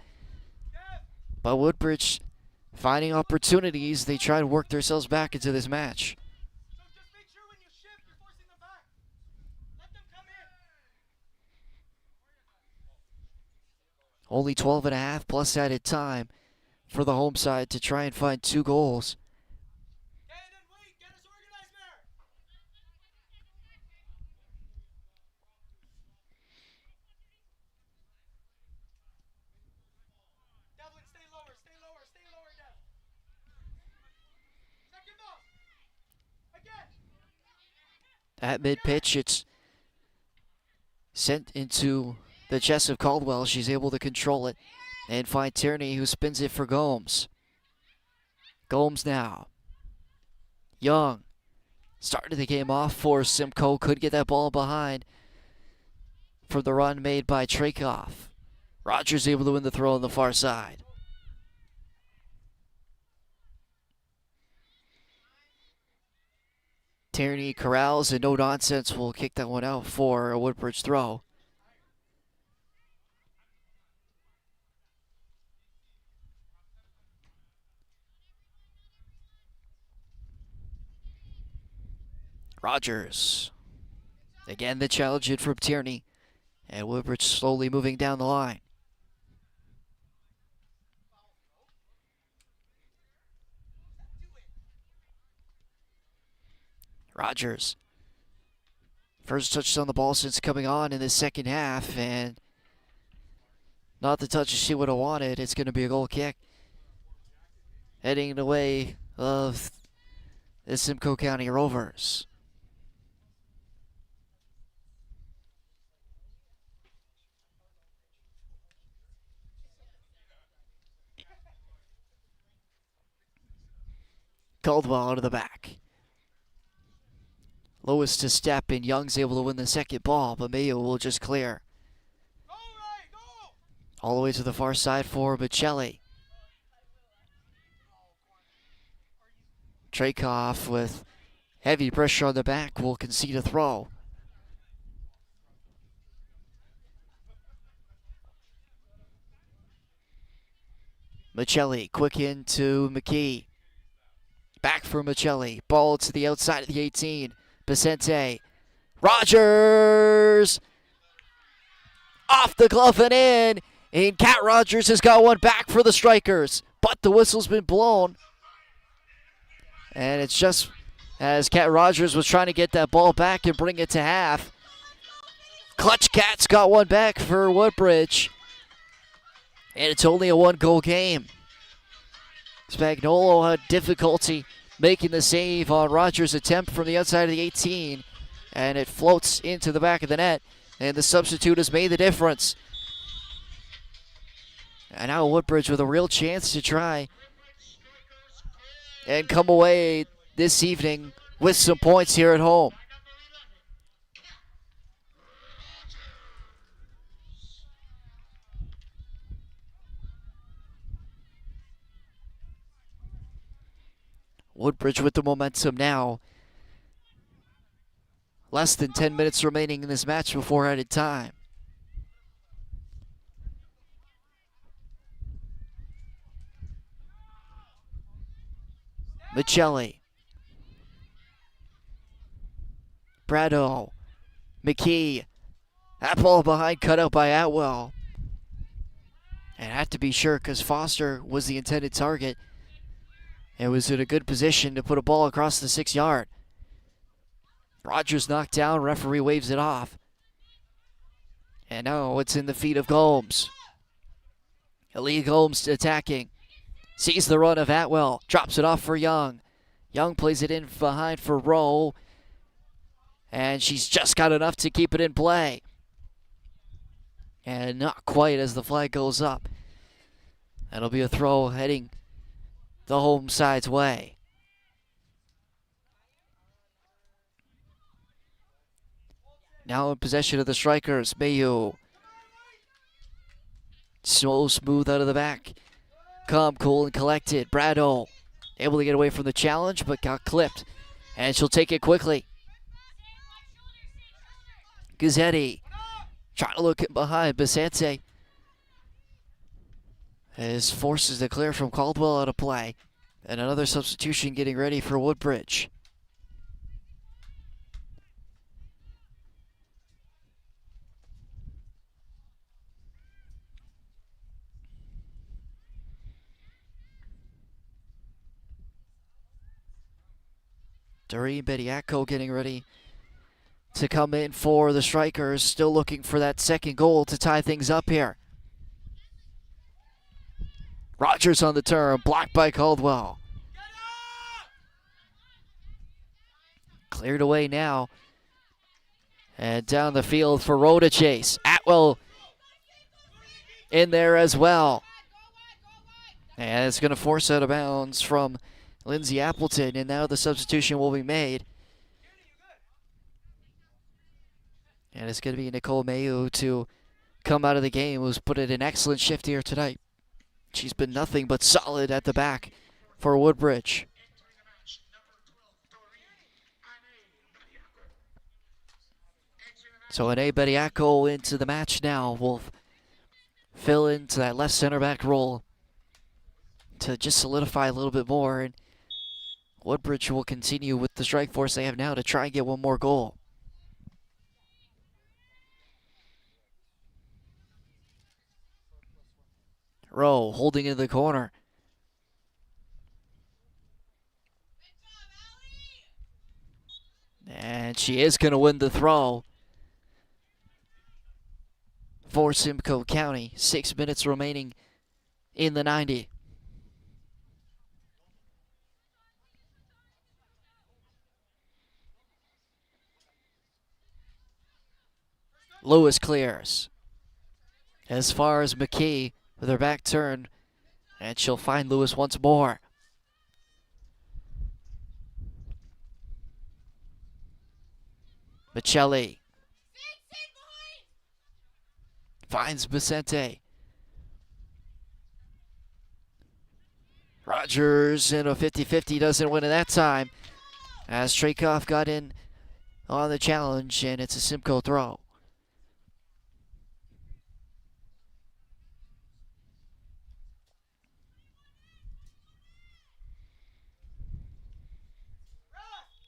Speaker 5: But Woodbridge finding opportunities. They try to work themselves back into this match. Only 12.5 plus added time for the home side to try and find 2 goals. At mid-pitch, it's sent into the chest of Caldwell. She's able to control it and find Tierney, who spins it for Gomes. Gomes now. Young started the game off for Simcoe. Could get that ball behind for the run made by Trakoff. Rogers able to win the throw on the far side. Tierney corrals and no nonsense will kick that one out for a Woodbridge throw. Rogers. Again, the challenge in from Tierney. And Woodbridge slowly moving down the line. Rogers. First touch on the ball since coming on in the second half, and not the touch she would have wanted. It's going to be a goal kick. Heading the way of the Simcoe County Rovers. Caldwell out of the back. Lewis to step, and Young's able to win the second ball, but Mayo will just clear. All the way to the far side for Michelli. Trakoff with heavy pressure on the back will concede a throw. Michelli, quick into McKee. Back for Michelli. Ball to the outside of the 18. Vicente. Rogers! Off the glove and in. And Cat Rogers has got one back for the Strikers. but the whistle's been blown. And it's just as Cat Rogers was trying to get that ball back and bring it to half. Clutch Cats got one back for Woodbridge. And it's only a one-goal game. Spagnolo had difficulty making the save on Rogers' attempt from the outside of the 18. And it floats into the back of the net. And the substitute has made the difference. And now Woodbridge with a real chance to try and come away this evening with some points here at home. Woodbridge with the momentum now. Less than 10 minutes remaining in this match before added time. Michelli. Brado. McKee. That ball behind cut out by Atwell. And had to be sure because Foster was the intended target. And was in a good position to put a ball across the 6-yard. Rogers knocked down, referee waves it off. And now it's in the feet of Gomes. Lee Gomes attacking. Sees the run of Atwell. Drops it off for Young. Young plays it in behind for Rowe. And she's just got enough to keep it in play. And not quite as the flag goes up. That'll be a throw heading the home side's way. Now in possession of the Strikers, Mayu. So smooth out of the back. Calm, cool, and collected. Brado able to get away from the challenge, but got clipped. And she'll take it quickly. Gazzetti trying to look behind. Basante as forces to clear from Caldwell out of play. And another substitution getting ready for Woodbridge. Doreen Bediako getting ready to come in for the Strikers. Still looking for that second goal to tie things up here. Rogers on the turn, blocked by Caldwell. Cleared away now. And down the field for Rowe to chase. Atwell in there as well. And it's going to force out of bounds from Lindsay Appleton, and now the substitution will be made. And it's going to be Nicole Mayu to come out of the game, who's put in an excellent shift here tonight. She's been nothing but solid at the back for Woodbridge. So Ane Bediako into the match now will fill into that left center back role to just solidify a little bit more. And Woodbridge will continue with the strike force they have now to try and get one more goal. Rowe holding in the corner. And she is going to win the throw for Simcoe County. 6 minutes remaining in the 90. Lewis clears. As far as McKee with her back turned. And she'll find Lewis once more. Michelli. Finds Vicente. Rogers in a 50-50 doesn't win it that time. As Trakoff got in on the challenge, and it's a Simcoe throw.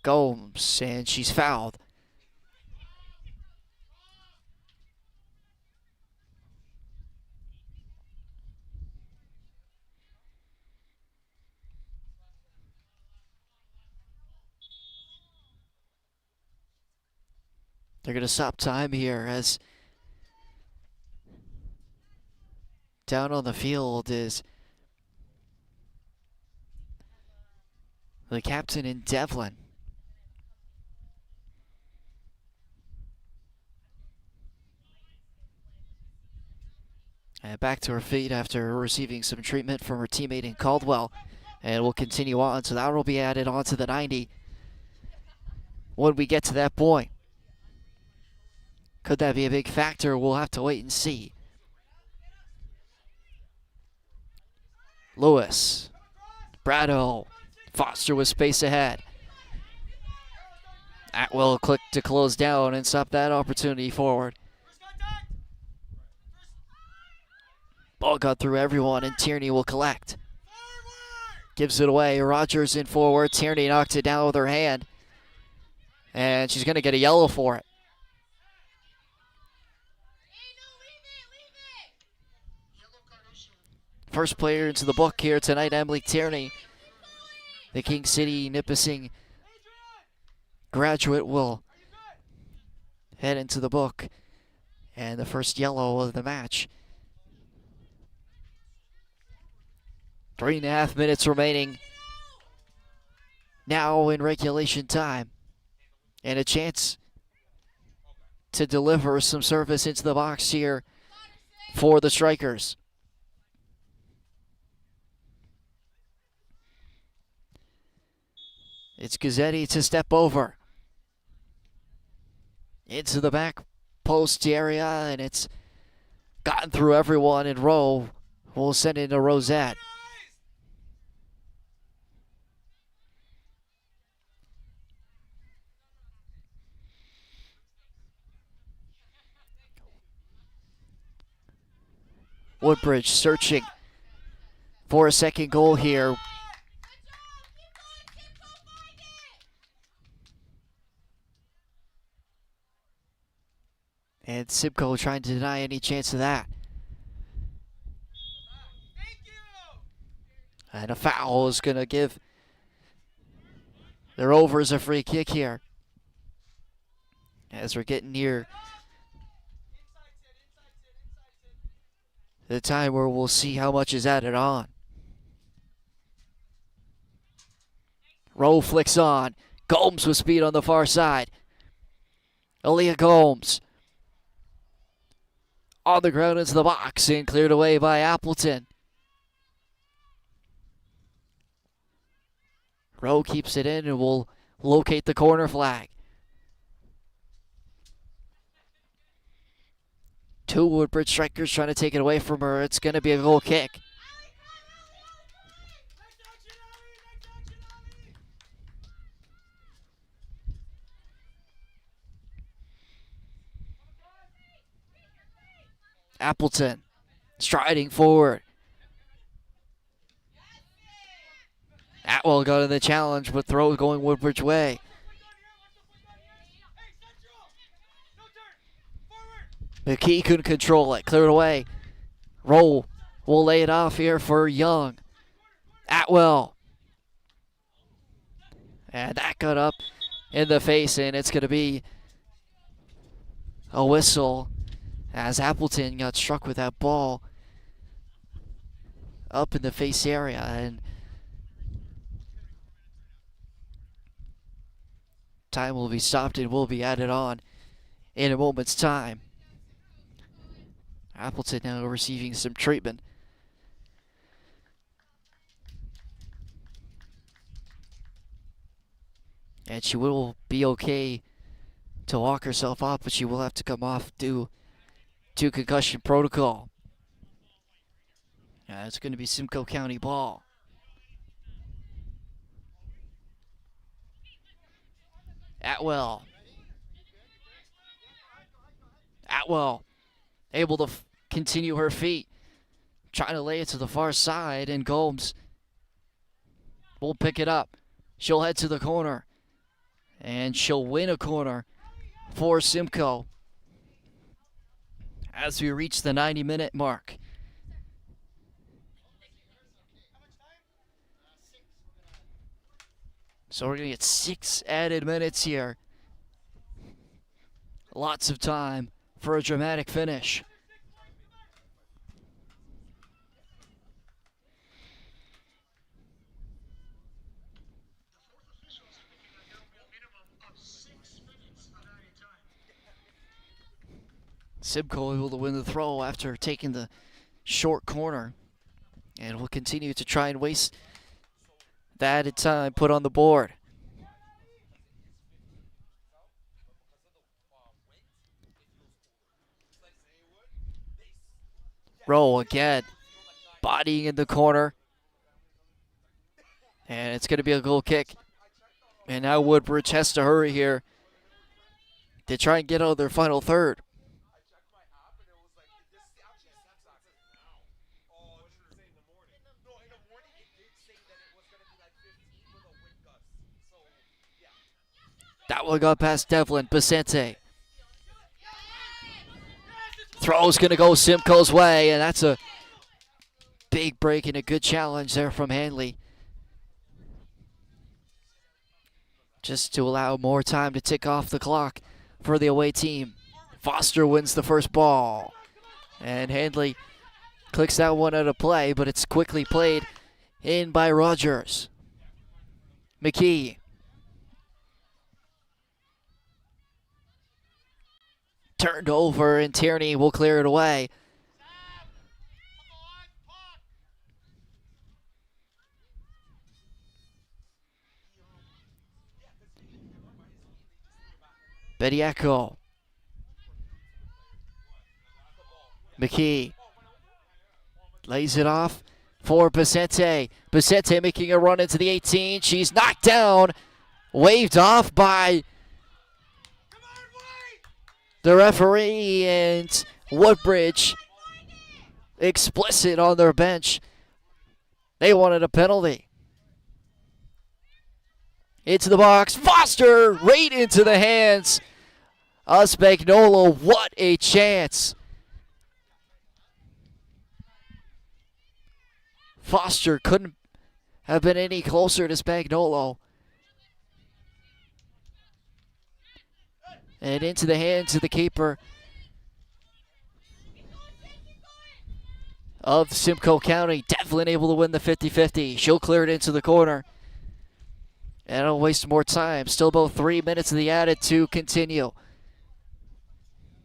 Speaker 5: Gomes, and she's fouled. They're going to stop time here as down on the field is the captain in Devlin. And back to her feet after receiving some treatment from her teammate in Caldwell. And we'll continue on, so that will be added on to the 90 when we get to that point. Could that be a big factor? We'll have to wait and see. Lewis, Brado, Foster with space ahead. Atwell clicked to close down and stop that opportunity forward. Ball got through everyone, and Tierney will collect. Gives it away. Rogers in forward. Tierney knocked it down with her hand. And she's going to get a yellow for it. First player into the book here tonight, Emily Tierney. The King City Nipissing graduate will head into the book. And the first yellow of the match. 3.5 minutes remaining now in regulation time. And a chance to deliver some service into the box here for the Strikers. It's Gazzetti to step over into the back post area, and it's gotten through everyone, and Rowe will send it to Rosette. Woodbridge searching for a second goal here. And SIMCOE trying to deny any chance of that. And a foul is going to give the Rovers a free kick here. As we're getting near the time where we'll see how much is added on. Rowe flicks on. Gomes with speed on the far side. Aaliyah Gomes. On the ground into the box and cleared away by Appleton. Rowe keeps it in and will locate the corner flag. Two Woodbridge Strikers trying to take it away from her. It's going to be a goal kick. Appleton striding forward. Atwell got in the challenge, but throw going Woodbridge way. McKee couldn't control it. Cleared away. Rowe will lay it off here for Young. Atwell. And that got up in the face, and it's going to be a whistle as Appleton got struck with that ball up in the face area. And time will be stopped and will be added on in a moment's time. Appleton now receiving some treatment. And she will be okay to walk herself off, but she will have to come off due to concussion protocol. It's going to be Simcoe County ball. Atwell. Atwell able to continue her feet. Trying to lay it to the far side, and Gomes will pick it up. She'll head to the corner, and she'll win a corner for Simcoe as we reach the 90-minute mark. So we're going to get 6 added minutes here Lots of time for a dramatic finish. SIMCOE able to win the throw after taking the short corner. And will continue to try and waste the added time put on the board. Rowe again, bodying in the corner. And it's going to be a goal kick. And now Woodbridge has to hurry here to try and get out of their final third. That one got past Devlin. Vicente. Throw's going to go SIMCOE's way, and that's a big break and a good challenge there from Hanley. Just to allow more time to tick off the clock for the away team. Foster wins the first ball. And Hanley clicks that one out of play, but it's quickly played in by Rogers. McKee. Turned over, and Tierney will clear it away. Bediako. McKee lays it off for Vicente. Vicente making a run into the 18. She's knocked down, waved off by the referee, and Woodbridge explicit on their bench. They wanted a penalty. Into the box. Foster right into the hands of Spagnuolo. What a chance. Foster couldn't have been any closer to Spagnuolo. And into the hands of the keeper of Simcoe County. Devlin able to win the 50-50. She'll clear it into the corner. And don't waste more time. Still about 3 minutes of the added to continue.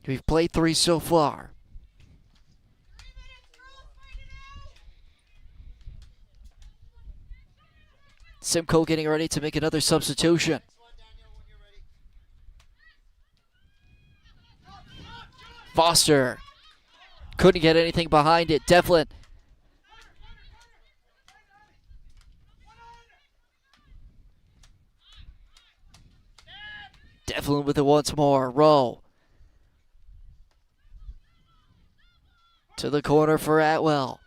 Speaker 5: We've played 3 so far. Simcoe getting ready to make another substitution. Foster couldn't get anything behind it. Devlin. Devlin with it once more. Rowe. To the corner for Atwell.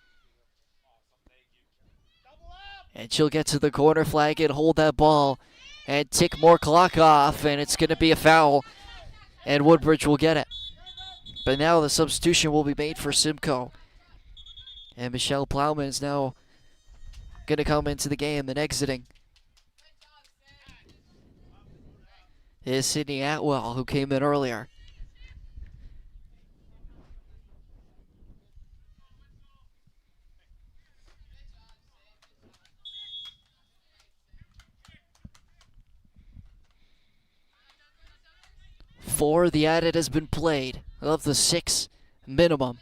Speaker 5: And she'll get to the corner flag and hold that ball and tick more clock off, and it's going to be a foul, and Woodbridge will get it. But now the substitution will be made for Simcoe. And Michelle Plowman is now going to come into the game, and exiting is Sydney Atwell, who came in earlier. Four, the added has been played of the 6 minimum.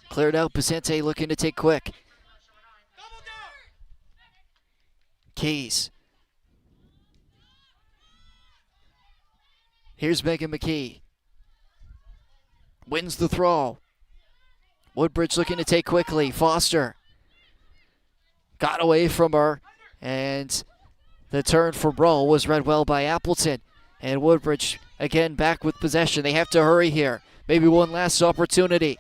Speaker 5: Cleared out. Vicente looking to take quick. Keys. Here's Megan McKee. Wins the throw. Woodbridge looking to take quickly. Foster got away from her, and the turn from Rowe was read well by Appleton. And Woodbridge again back with possession. They have to hurry here. Maybe one last opportunity.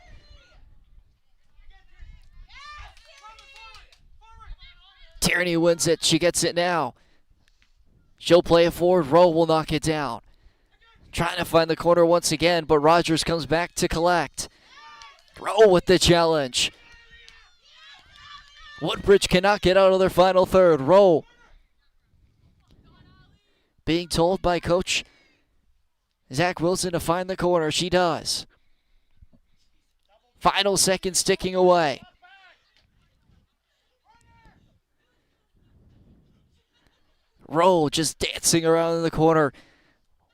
Speaker 5: Tierney wins it. She gets it now. She'll play it forward. Rowe will knock it down. Trying to find the corner once again, but Rogers comes back to collect. Rowe with the challenge. Woodbridge cannot get out of their final third. Rowe being told by Coach Zach Wilson to find the corner. She does. Final seconds ticking away. Rowe just dancing around in the corner,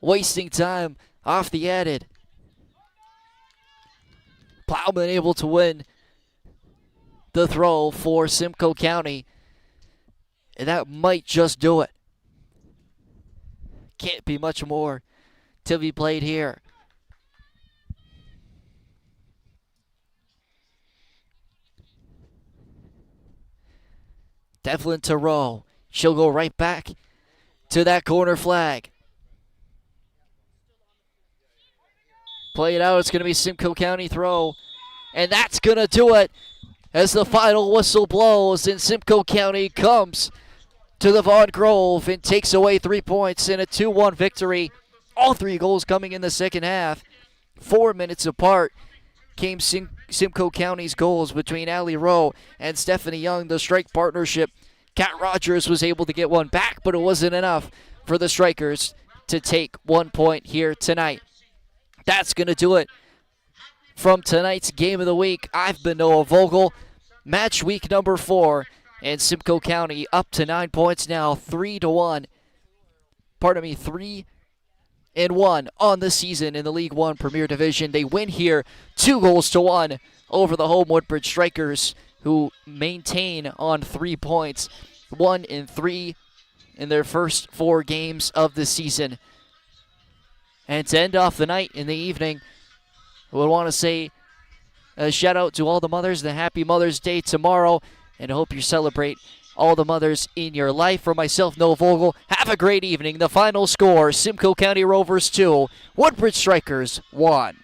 Speaker 5: wasting time off the added. Plowman able to win the throw for Simcoe County, and that might just do it. Can't be much more to be played here. Devlin to Rowe. She'll go right back to that corner flag. Play it out. It's going to be Simcoe County throw. And that's going to do it as the final whistle blows and Simcoe County comes to the Vaughan Grove and takes away 3 points in a 2-1 victory. All 3 goals coming in the second half. 4 minutes apart came Simcoe County's goals between Allie Rowe and Stephanie Young, the strike partnership. Kat Rogers was able to get one back, but it wasn't enough for the Strikers to take 1 point here tonight. That's going to do it from tonight's game of the week. I've been Noah Vogel. Match week number 4, and Simcoe County up to 9 points now, 3-1. 3-1 on the season in the League One Premier Division. They win here 2-1 over the home Woodbridge Strikers, who maintain on 3 points, 1-3 in their first 4 games of the season. And to end off the night in the evening, I would want to say a shout out to all the mothers and a happy Mother's Day tomorrow, and I hope you celebrate all the mothers in your life. For myself, Noah Vogel, have a great evening. The final score, Simcoe County Rovers 2, Woodbridge Strikers 1.